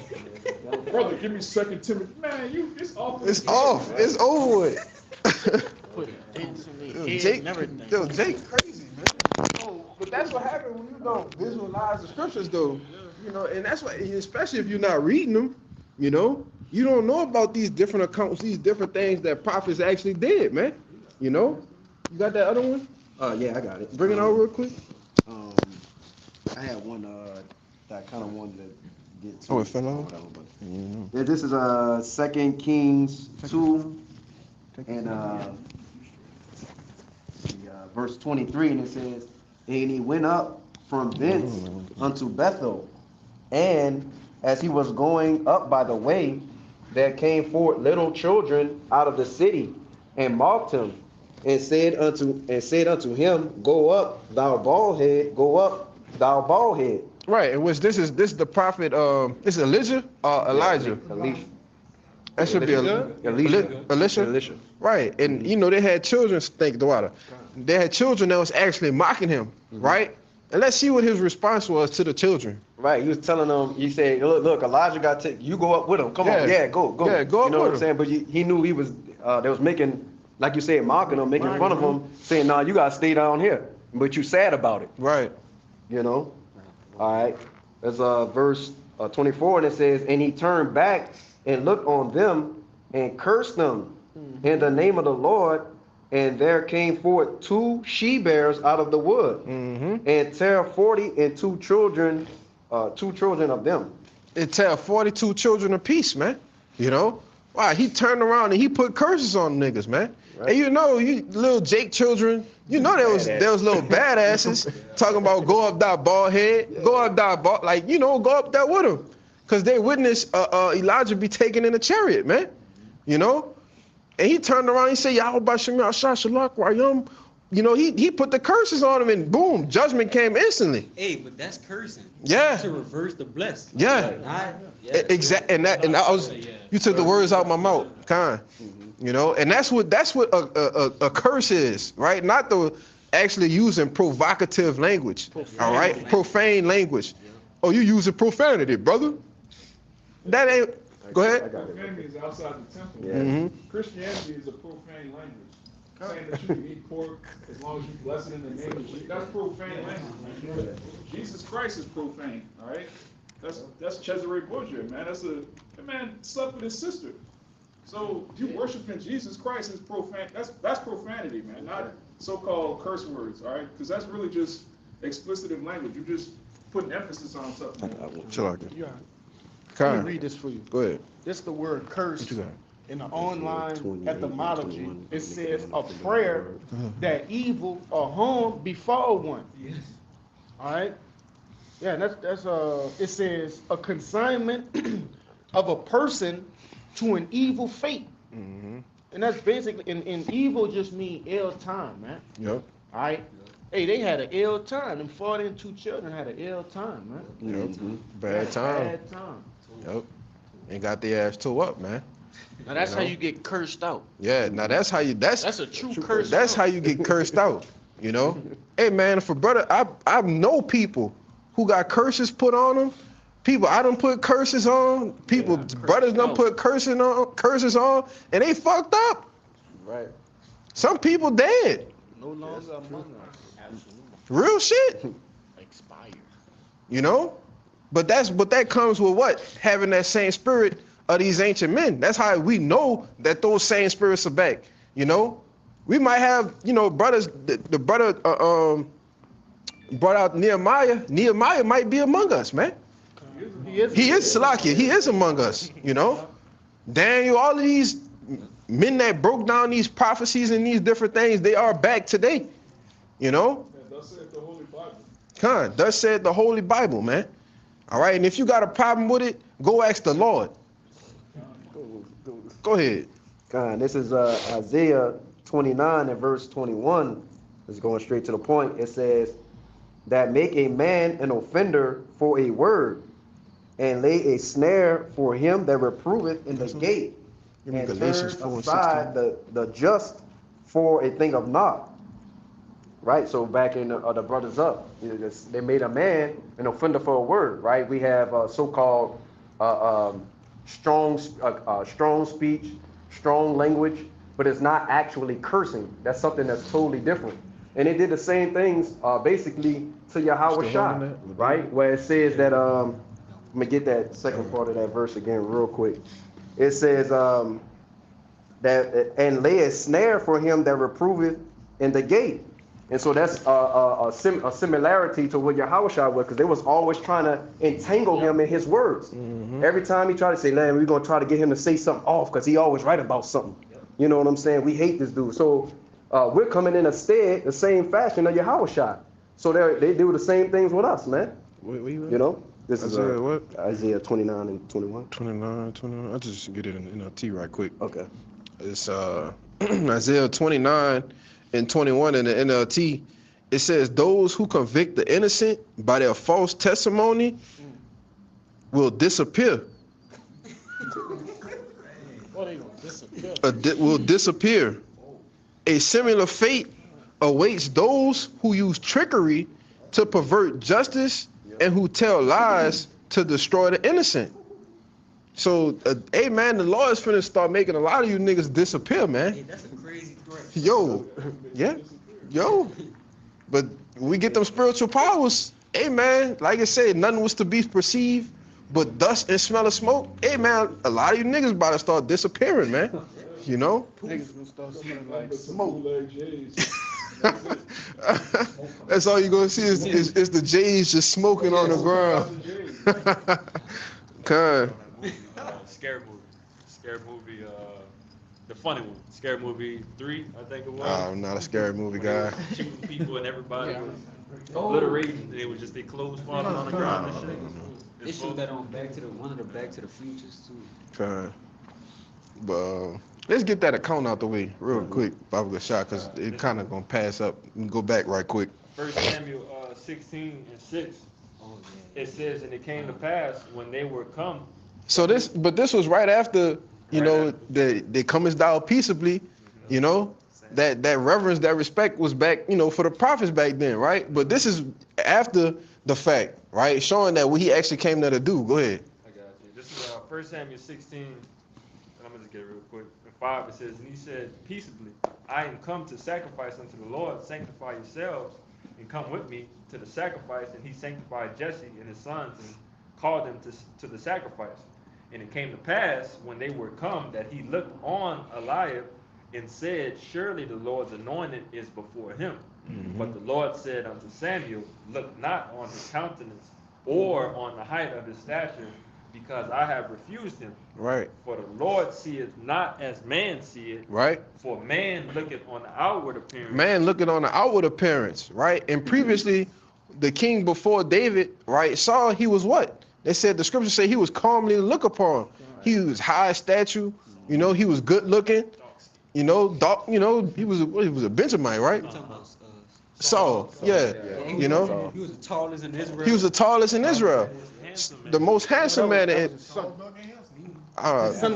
Brother, give me 2 Timothy. Man, it's off. It's off. It's over with. Put dents in their head Jake, and everything. Jake crazy, man. But that's what happened when you don't visualize the scriptures, though. And that's why, especially if you're not reading them, you don't know about these different accounts, these different things that prophets actually did, man. You got that other one? Yeah, I got it. Bring it out real quick. I had one that I kind of wanted to get to. Oh, it fell off? Whatever, but- Yeah, this is 2 Kings 2 and verse 23, and it says, and he went up from thence unto Bethel, and as he was going up by the way, there came forth little children out of the city, and mocked him, and said unto him, go up, thou bald head, go up, thou bald head. Right, in which this is the prophet. This is Elijah or Elijah. Elisha. That should be Elisha. Elisha. Right, and you know they had children. Think the water. They had children that was actually mocking him. Right, and let's see what his response was to the children. Right, he was telling them. He said, "Look, Elijah got to. You go up with him. Come on, go. Yeah, go up You know with what I'm saying? But he knew he was. They was making, like you said, mocking him, making fun of him, saying, "Nah, you gotta stay down here." But you sad about it. Right. You know. All right. There's verse 24, and it says, "And he turned back and looked on them and cursed them in the name of the Lord. And there came forth 2 she-bears out of the wood, and tear 40 and 2 children of them." It tell 42 children apiece, man. You know? Wow, he turned around and he put curses on niggas, man. Right. And you know, you little Jake children, you know there was little badasses talking about go up that bald head, go up that bald, like, you know, go up there with him. Cause they witnessed Elijah be taken in a chariot, man. You know? And he turned around, he said, Yahweh Shem Yahshua Shalak Wayum. You know, he put the curses on him and boom, judgment came instantly. Hey, but that's cursing. Yeah. To reverse the blessing. Yeah. Exactly. And I was, you took the words out my mouth, kind. You know, and that's what a curse is, right? Not the actually using provocative language. All right? Profane language. Oh, you using profanity, brother. That ain't. Go ahead. Profanity is outside the temple. Yeah. Christianity is a profane language. Saying that you can eat pork as long as you bless it in the name of Jesus. That's profane language, man. Jesus Christ is profane, all right? That's Cesare Borgia, man. That man slept with his sister. So you worshiping Jesus Christ is profane. That's profanity, man. Not so-called curse words, all right? Because that's really just explicitive language. You're just putting emphasis on something. Chill out. Yeah. Let me read this for you. Go ahead. This is the word curse. In the online etymology, it says a Mm-hmm. prayer that evil or harm befall one. Yes. All right. Yeah, that's it says a consignment of a person to an evil fate. And that's basically, and evil just mean ill time, man. Yep. All right. Hey, they had an ill time. Them 42 children had an ill time, man. Yep. Bad time. Bad time. Yep. And got their ass tore up, man. Now that's how you get cursed out. Yeah, now that's how you that's a true curse. That's how you get cursed out, you know? Hey man, for brother, I know people who got curses put on them. People I done put curses on, people brothers done put curses on, and they fucked up. Right. Some people dead. No longer among us. Absolutely. Real shit. Expired. You know? But that comes with what? Having that same spirit of these ancient men. That's how we know that those same spirits are back. You know, we might have, you know, brothers. The brother brought out Nehemiah. Nehemiah might be among us, man. He is Salakia. He is among us. You know, Daniel. All of these men that broke down these prophecies and these different things, they are back today. You know. Thus said the Holy Bible. Thus said the Holy Bible, man. All right, and if you got a problem with it, go ask the Lord. Go ahead. This is Isaiah 29 and verse 21. It's going straight to the point. It says, "That make a man an offender for a word, and lay a snare for him that reproveth in the gate, and turn aside the just for a thing of naught." Right, so back in the brothers up, they made a man an offender for a word. Right, we have so-called strong speech, strong language, but it's not actually cursing. That's something that's totally different. And they did the same things basically to Yahweh Shah, right? Where it says that let me get that second part of that verse again real quick. It says that and lay a snare for him that reproveth in the gate. And so that's a similarity to what Yahweh was, because they was always trying to entangle him in his words. Every time he tried to say, "Man, we're gonna try to get him to say something off," because he always right about something. You know what I'm saying? We hate this dude. So we're coming in instead the same fashion of Yahweh. So they do the same things with us, man. You know, this is Isaiah 29 and 21. 29. I'll just get it in NLT right quick. Okay. It's Isaiah 29 and 21 in the NLT, It says, those who convict the innocent by their false testimony will disappear. Well, they gonna disappear. Will disappear. A similar fate awaits those who use trickery to pervert justice and who tell lies to destroy the innocent. So, hey man, the Lord is finna start making a lot of you niggas disappear, man. Hey, that's a crazy threat. Yo, yeah, yo. But we get them spiritual powers. Hey man, like I said, nothing was to be perceived but dust and smell of smoke. Hey man, a lot of you niggas about to start disappearing, man. You know? Niggas gonna start smelling like Number smoke. 2 leg J's. That's all you're gonna see is the J's just smoking on the ground. God. Scary movie, the funny one. Scary Movie 3, I think it was. I'm not a scary movie guy. Shooting people and everybody was obliterated. And it was just their clothes falling on the ground and shit. They showed that on one of the Back to the Futures too. God. But let's get that account out the way real quick, Baba Good Shot, because it kind of gonna pass up. We can go back right quick. 1 Samuel 16:6. It says, and it came to pass when they were come. So this was right after, you know, they comest thou peaceably, you know, that reverence, that respect was back, you know, for the prophets back then, right? But this is after the fact, right? Showing that what he actually came there to do. Go ahead. I got you. This is 1 Samuel 16. And I'm gonna just get it real quick. In 5 it says, and he said, peaceably, I am come to sacrifice unto the Lord. Sanctify yourselves and come with me to the sacrifice. And he sanctified Jesse and his sons and called them to the sacrifice. And it came to pass when they were come that he looked on Eliab and said, surely the Lord's anointed is before him. But the Lord said unto Samuel, look not on his countenance or on the height of his stature, because I have refused him. Right. For the Lord seeth not as man seeth. Right. For man looketh on the outward appearance. Man looking on the outward appearance, right? And previously, the king before David, right, Saul, he was what? They said, the scriptures say he was calmly looked upon. He was high stature, you know, he was good looking, you know, dark, you know, he was a Benjamite, right? Saul, yeah, you know. He was the tallest in Israel. He was the tallest in Israel. The most handsome man. His son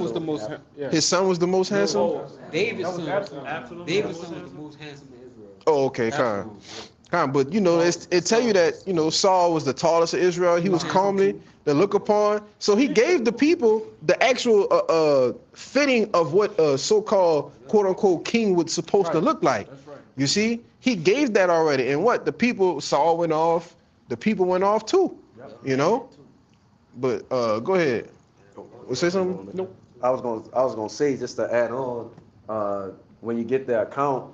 was the most. Yeah. His son was the most handsome? David's son. Absolutely. David's son was the most handsome in Israel. Oh, okay, kind. But you know, it tell you that, you know, Saul was the tallest of Israel. He was calmly to look upon. So he gave the people the actual fitting of what a so-called quote unquote king was supposed to look like. You see, he gave that already. And what the people, Saul went off, the people went off too. You know. But go ahead. Say something? Nope. I was gonna say, just to add on, when you get the account,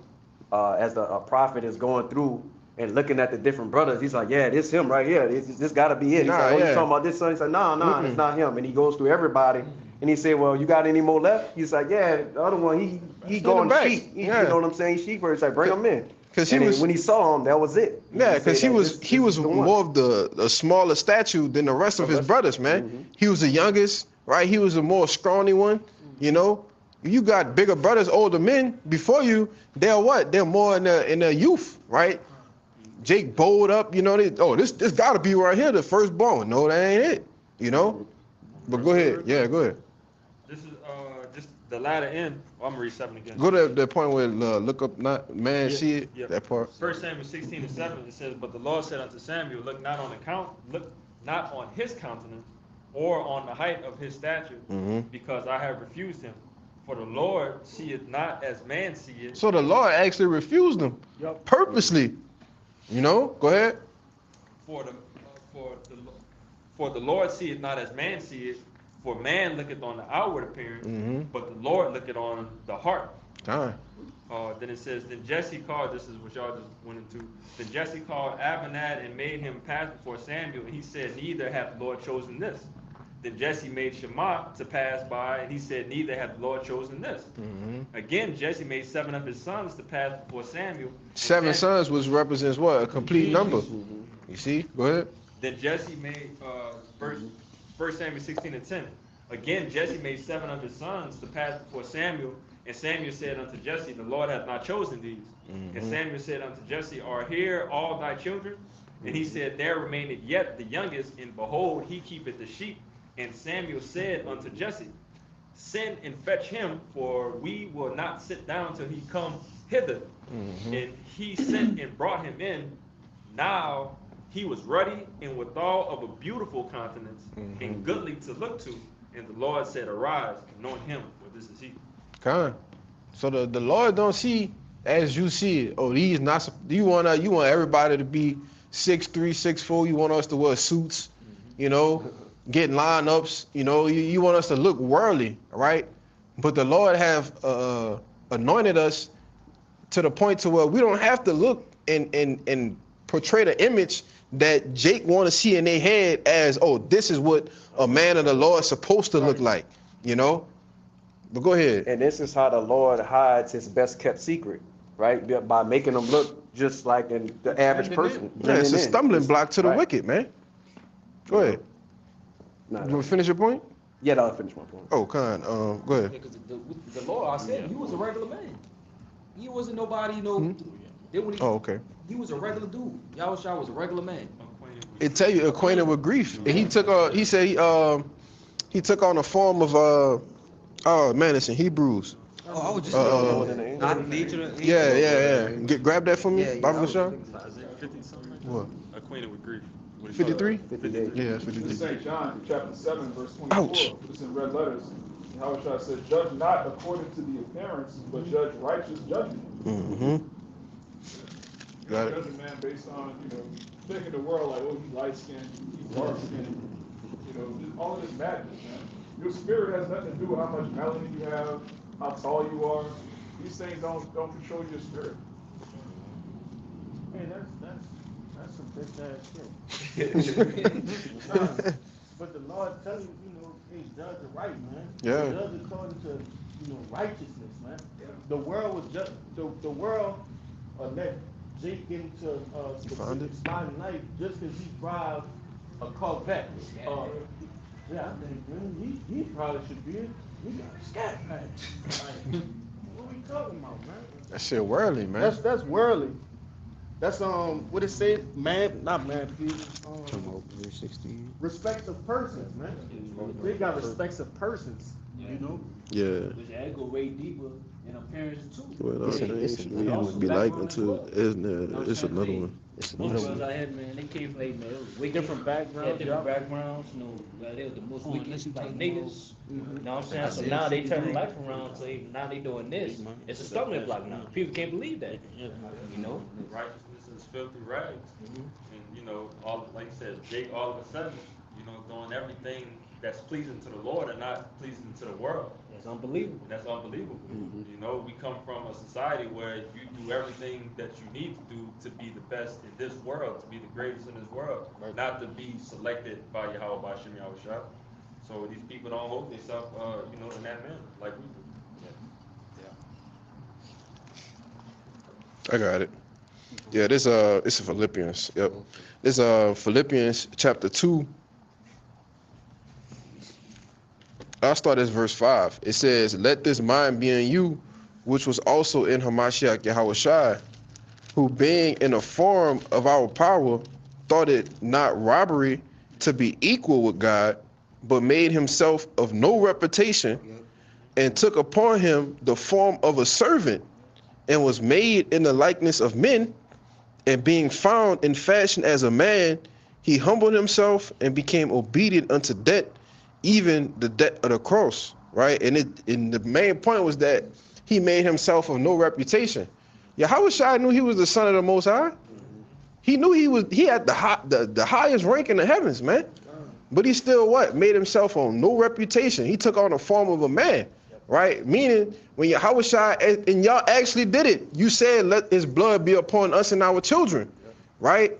as the prophet is going through and looking at the different brothers, he's like, yeah, this him right here. This gotta be it. He's like, oh, you talking about this son? He said, nah, it's not him. And he goes through everybody. And he said, well, you got any more left? He's like, yeah, the other one, he going sheep. You know what I'm saying? Sheep. He's like, bring him in. Because when he saw him, that was it. Yeah, because he was more of the smaller statue than the rest of his brothers, man. He was the youngest, right? He was the more scrawny one. You know, you got bigger brothers, older men before you. They're what? They're more in their youth, right? Jake bowled up. You know, this got to be right here, the firstborn. No, that ain't it. You know. But go ahead. Yeah, go ahead. This is just the latter end. Oh, I'm gonna read 7 again. Go to the point where look up, not man, see it. That part. 1 Samuel 16:7. It says, but the Lord said unto Samuel, look not on his countenance or on the height of his stature, because I have refused him. For the Lord seeth not as man seeth. So the Lord actually refused him purposely. You know. Go ahead. For the Lord seeth not as man seeth, for man looketh on the outward appearance, but the Lord looketh on the heart. Then it says, then Jesse called, this is what y'all just went into, then Jesse called Abinad and made him pass before Samuel, and he said, neither hath the Lord chosen this. Then Jesse made Shammah to pass by, and he said, neither hath the Lord chosen this. Again, Jesse made 7 of his sons to pass before Samuel. 7 sons, which represents what? A complete number. You see? Go ahead. Then Jesse made 1 Samuel 16:10. Again, Jesse made 700 sons to pass before Samuel, and Samuel said unto Jesse, the Lord hath not chosen these. And Samuel said unto Jesse, are here all thy children? And he said, there remaineth yet the youngest, and behold, he keepeth the sheep. And Samuel said unto Jesse, send and fetch him, for we will not sit down till he come hither. And he sent and brought him in. Now he was ruddy and withal of a beautiful countenance, and goodly to look to. And the Lord said, arise, anoint him, for this is he. Kind. So the Lord don't see as you see it. Oh, these not. You want everybody to be 6'3", 6'4". You want us to wear suits, you know, get lineups. You know, you want us to look worldly, right? But the Lord have anointed us to the point to where we don't have to look and portray the image that Jake want to see in their head as, oh, this is what a man of the Lord is supposed to look like, you know? But go ahead. And this is how the Lord hides his best kept secret, right? By making them look just like the average person. Yeah, it's a stumbling block to the right. wicked, man. Go ahead. You want to finish your point? Yeah, I'll finish my point. Oh, kind. Go ahead. Because the Lord, I said, he was a regular man. He wasn't nobody, you know. Oh, okay. He was a regular dude. Yahushua was a regular man. It tell you acquainted with grief, and he took on. He said he took on the form of oh man, it's in Hebrews. Oh, I was just Yeah. Grab that for me, Bible Shaw. What? Acquainted with grief. 53? 58. Yeah, This is 53. St. John, chapter 7, verse 24. Ouch. It's in red letters. Yahushua says, judge not according to the appearance, but judge righteous judgment. Mm-hmm. Got it. Judge a man based on, thinking the world like, oh, he's light-skinned, he's dark-skinned. All of this madness, man. Your spirit has nothing to do with how much melanin you have, how tall you are. These things don't control your spirit. Hey, that's some bitch ass shit. But the Lord telling you, hey, judge it right, man. Yeah. Judge according to, righteousness, man. The world was just the world let Jake into specific spot in life just because he drives a Corvette. Yeah, I think, man, he probably should be he got a scat pack. Like, what are we talking about, man? That shit worldly, man. That's worldly. That's what it say, not man, please. Respect of persons, man. They got respect of persons, Yeah. Which I go way deeper in appearance too. Well, it's be like until it's another one. Most brothers I had, man, they came from like, man, wicked, Different backgrounds, different backgrounds, they were the most wicked, like niggas. You know what I'm saying? So now they turn life around, so now they doing this. It's a stumbling block now. People can't believe that. Righteousness is filthy rags. And, all like you said, Jake all of a sudden, doing everything that's pleasing to the Lord and not pleasing to the world. It's unbelievable. That's unbelievable. We come from a society where you do everything that you need to do to be the best in this world, to be the greatest in this world, not to be selected by Yahweh by Shem Yahushua. So these people don't hold themselves, in that manner like we do. I got it. Yeah, this it's Philippians. Yep. This Philippians chapter 2. I'll start at verse 5. It says, let this mind be in you, which was also in Hamashiach Yahushua, who being in the form of our power, thought it not robbery to be equal with God, but made himself of no reputation, and took upon him the form of a servant, and was made in the likeness of men, and being found in fashion as a man, he humbled himself and became obedient unto death, even the death of the cross, right? And the main point was that he made himself of no reputation. Yahushua knew he was the Son of the Most High. He knew he had the highest rank in the heavens, man. But he still made himself on no reputation. He took on the form of a man, right? Meaning when Yahushua and y'all actually did it, you said let his blood be upon us and our children, right?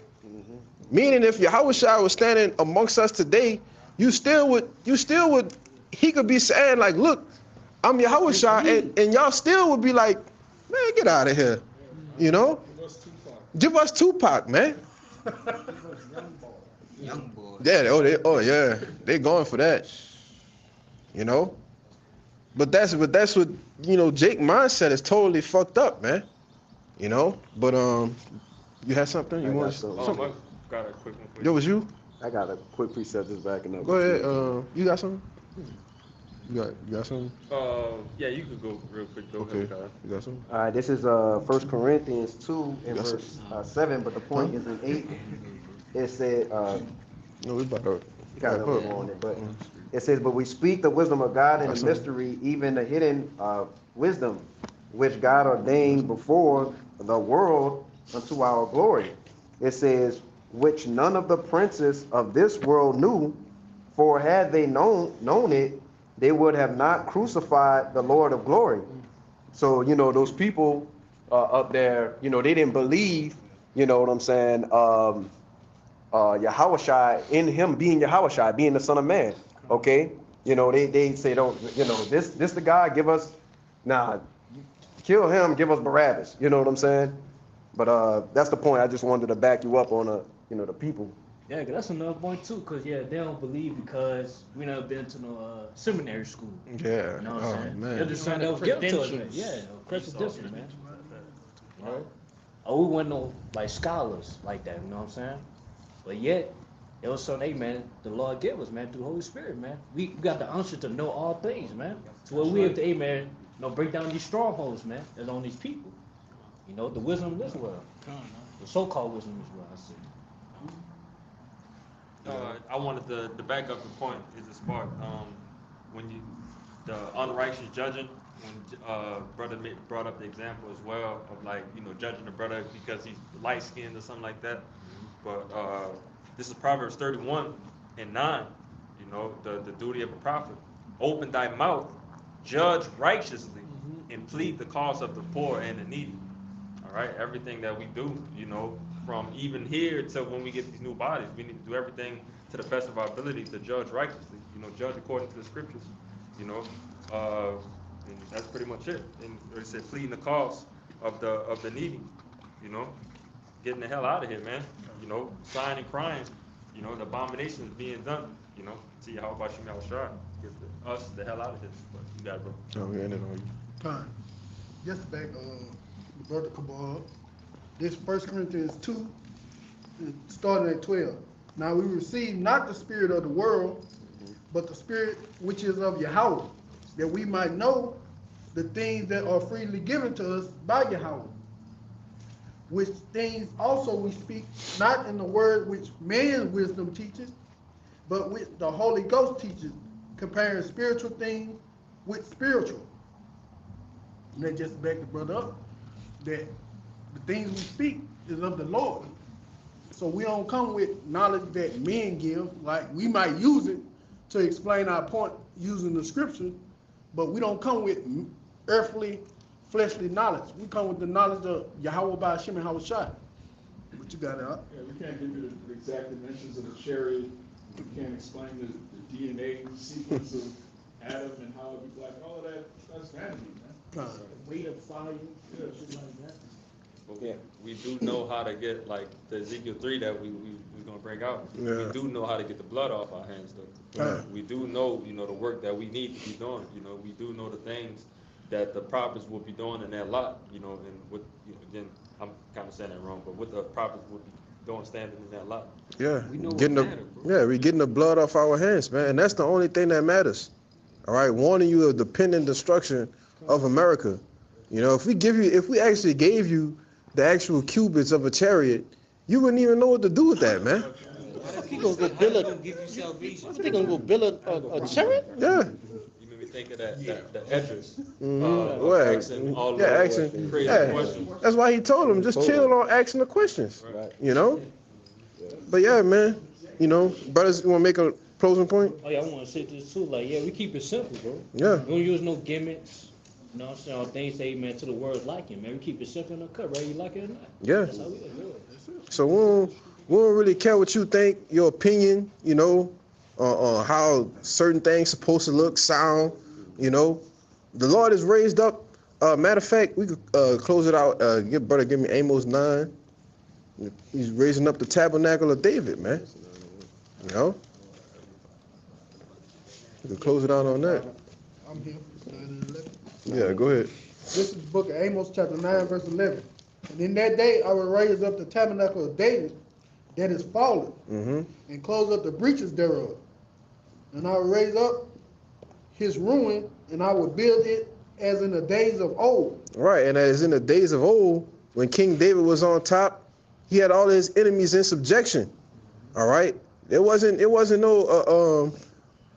Meaning if Yahushua was standing amongst us today, he could be saying like, look, I'm Yahushua, and y'all still would be like, man, get out of here, Give us Tupac, man. Young boy. Yeah, yeah, they going for that. you know. But that's what you know. Jake mindset is totally fucked up, man. You know. But you had something you want? I got a quick one for you. Yo, was you? I got a quick precept just backing up. Go ahead. You got something? You got something? Yeah, you could go real quick. Go Okay. ahead. You got something? All right, this is 1 Corinthians 2 and Yes, sir. verse 7, but the point is in 8. It said, No, we about to. got a Go little on it, but it says, but we speak the wisdom of God in the mystery, even the hidden wisdom, which God ordained before the world unto our glory. It says, which none of the princes of this world knew, for had they known it, they would have not crucified the Lord of glory. So, you know, those people up there, you know, they didn't believe, you know what I'm saying, Yahushua, in him being Yahushua, being the Son of Man. Okay? You know, they say, don't, you know, this the guy, give us, kill him, give us Barabbas. You know what I'm saying? But that's the point. I just wanted to back you up on, you know, the people. Yeah, 'cause that's another point too. Cause yeah, they don't believe because we never been to no seminary school. Yeah. You know what I'm saying? Man. They're just saying that was given to us, man. Yeah, credentials, man. You know? Oh, we weren't no like scholars like that. You know what I'm saying? But yet, it was something, hey man, the Lord gave us, man, through the Holy Spirit, man. We got the unction to know all things, man. To where we have to, hey man, you know, break down these strongholds, man, that's on these people. You know, the wisdom of this world. The so-called wisdom of this world, I see. I wanted to back up the point is this part. When you the unrighteous judging, when brother brought up the example as well of like, you know, judging the brother because he's light skinned or something like that. But this is Proverbs 31 and 9. You know, the duty of a prophet. Open thy mouth, judge righteously, and plead the cause of the poor and the needy. All right, everything that we do, you know, from even here to when we get these new bodies, we need to do everything to the best of our ability to judge righteously, you know, judge according to the scriptures, you know, and that's pretty much it. And like I said, pleading the cause of the needy, you know, getting the hell out of here, man, you know, sighing and crying, you know, the abominations being done, you know, see how about you, Malashar, get us the hell out of here, but you got it, bro. Oh, we ended on you. Time. Just back, Brother Cabal. This 1 Corinthians 2, starting at 12. Now we receive not the spirit of the world, but the spirit which is of Yahweh, that we might know the things that are freely given to us by Yahweh. Which things also we speak, not in the word which man's wisdom teaches, but which the Holy Ghost teaches, comparing spiritual things with spiritual. And that just back the brother up, that the things we speak is of the Lord. So we don't come with knowledge that men give, like we might use it to explain our point using the scriptures, but we don't come with earthly, fleshly knowledge. We come with the knowledge of Yahweh by Hashem and Hawashai. What you got out? Yeah, we can't give you the exact dimensions of the chariot. We can't explain the DNA sequence of Adam and how it be black. All of that, that's vanity, man. Weight of fire, Yeah. shit like that. But we do know how to get like the Ezekiel 3 that we're gonna bring out. Yeah. We do know how to get the blood off our hands though. Yeah. We do know, you know, the work that we need to be doing. You know, we do know the things that the prophets will be doing in their lot, you know, and what, you know, again, I'm kind of saying that wrong, but what the prophets will be doing standing in that lot. Yeah, We know what getting the matters, bro. yeah, we getting the blood off our hands, man, and that's the only thing that matters. All right, warning you of the pending destruction of America. You know, if we actually gave you the actual cubits of a chariot, you wouldn't even know what to do with that, man. He gonna go build a, they gonna go build a chariot? Yeah. You made me think of that the Edris. Well, Asking all yeah, those asking, crazy yeah. questions. That's why he told him just chill on asking the questions. Right. You know. But yeah, man. You know, brothers, you want to make a closing point? Oh yeah, I want to say this too. Like, yeah, we keep it simple, bro. Yeah. We don't use no gimmicks. You know what I'm saying? Or things say, man, to the words liking, man. We keep it simple in the cut, whether you like it or not. Yeah. That's how we do it. So we don't really care what you think, your opinion, you know, on how certain things supposed to look, sound, you know. The Lord is raised up. Matter of fact, we could close it out. Give me Amos 9. He's raising up the tabernacle of David, man. You know. You can close it out on that. I'm here. 9 and 11. Yeah, go ahead. This is the book of Amos, chapter 9, verse 11. And in that day I will raise up the tabernacle of David that is fallen, and close up the breaches thereof. And I will raise up his ruin, and I will build it as in the days of old. Right, and as in the days of old, when King David was on top, he had all his enemies in subjection. All right, it wasn't no.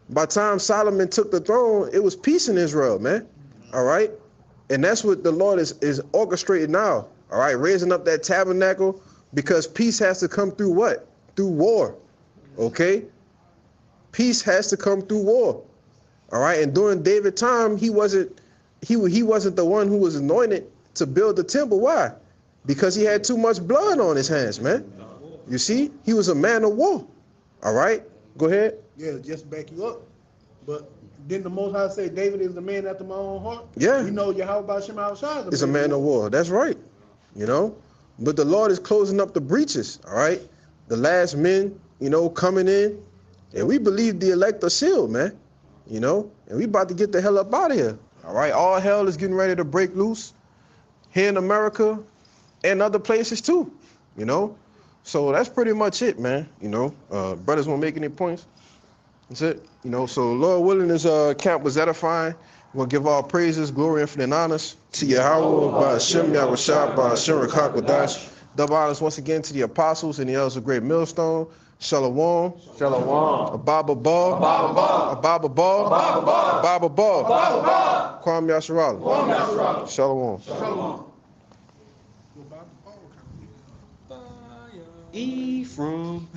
By the time Solomon took the throne, it was peace in Israel, man. All right, and that's what the Lord is orchestrating now. All right, raising up that tabernacle, because peace has to come through what? Through war. Okay, peace has to come through war. All right, and during David's time, he wasn't the one who was anointed to build the temple. Why? Because he had too much blood on his hands, man. You see, he was a man of war. All right, go ahead. Yeah, just back you up. But didn't the Most High say David is the man after my own heart? Yeah. We know Yahweh Shem outside is a man of war. That's right. You know, but the Lord is closing up the breaches. All right, the last men, coming in, and we believe the elect are sealed, man. And we about to get the hell up out of here. All right, all hell is getting ready to break loose here in America and other places too. So that's pretty much it, man. Brothers won't make any points. That's it. So Lord willing, this camp was edifying. We'll give all praises, glory, infinite honors to Yahweh, by Hashem, Yahushua, by Hashem, Rakak, Wadash. Double honors once again to the apostles and the elders of Great Millstone. Shalom. Shalom. Ababa Ball. Ababa Ball. Ababa Ball. Kwam Yasharala. Shalom. Shalom. Ephraim.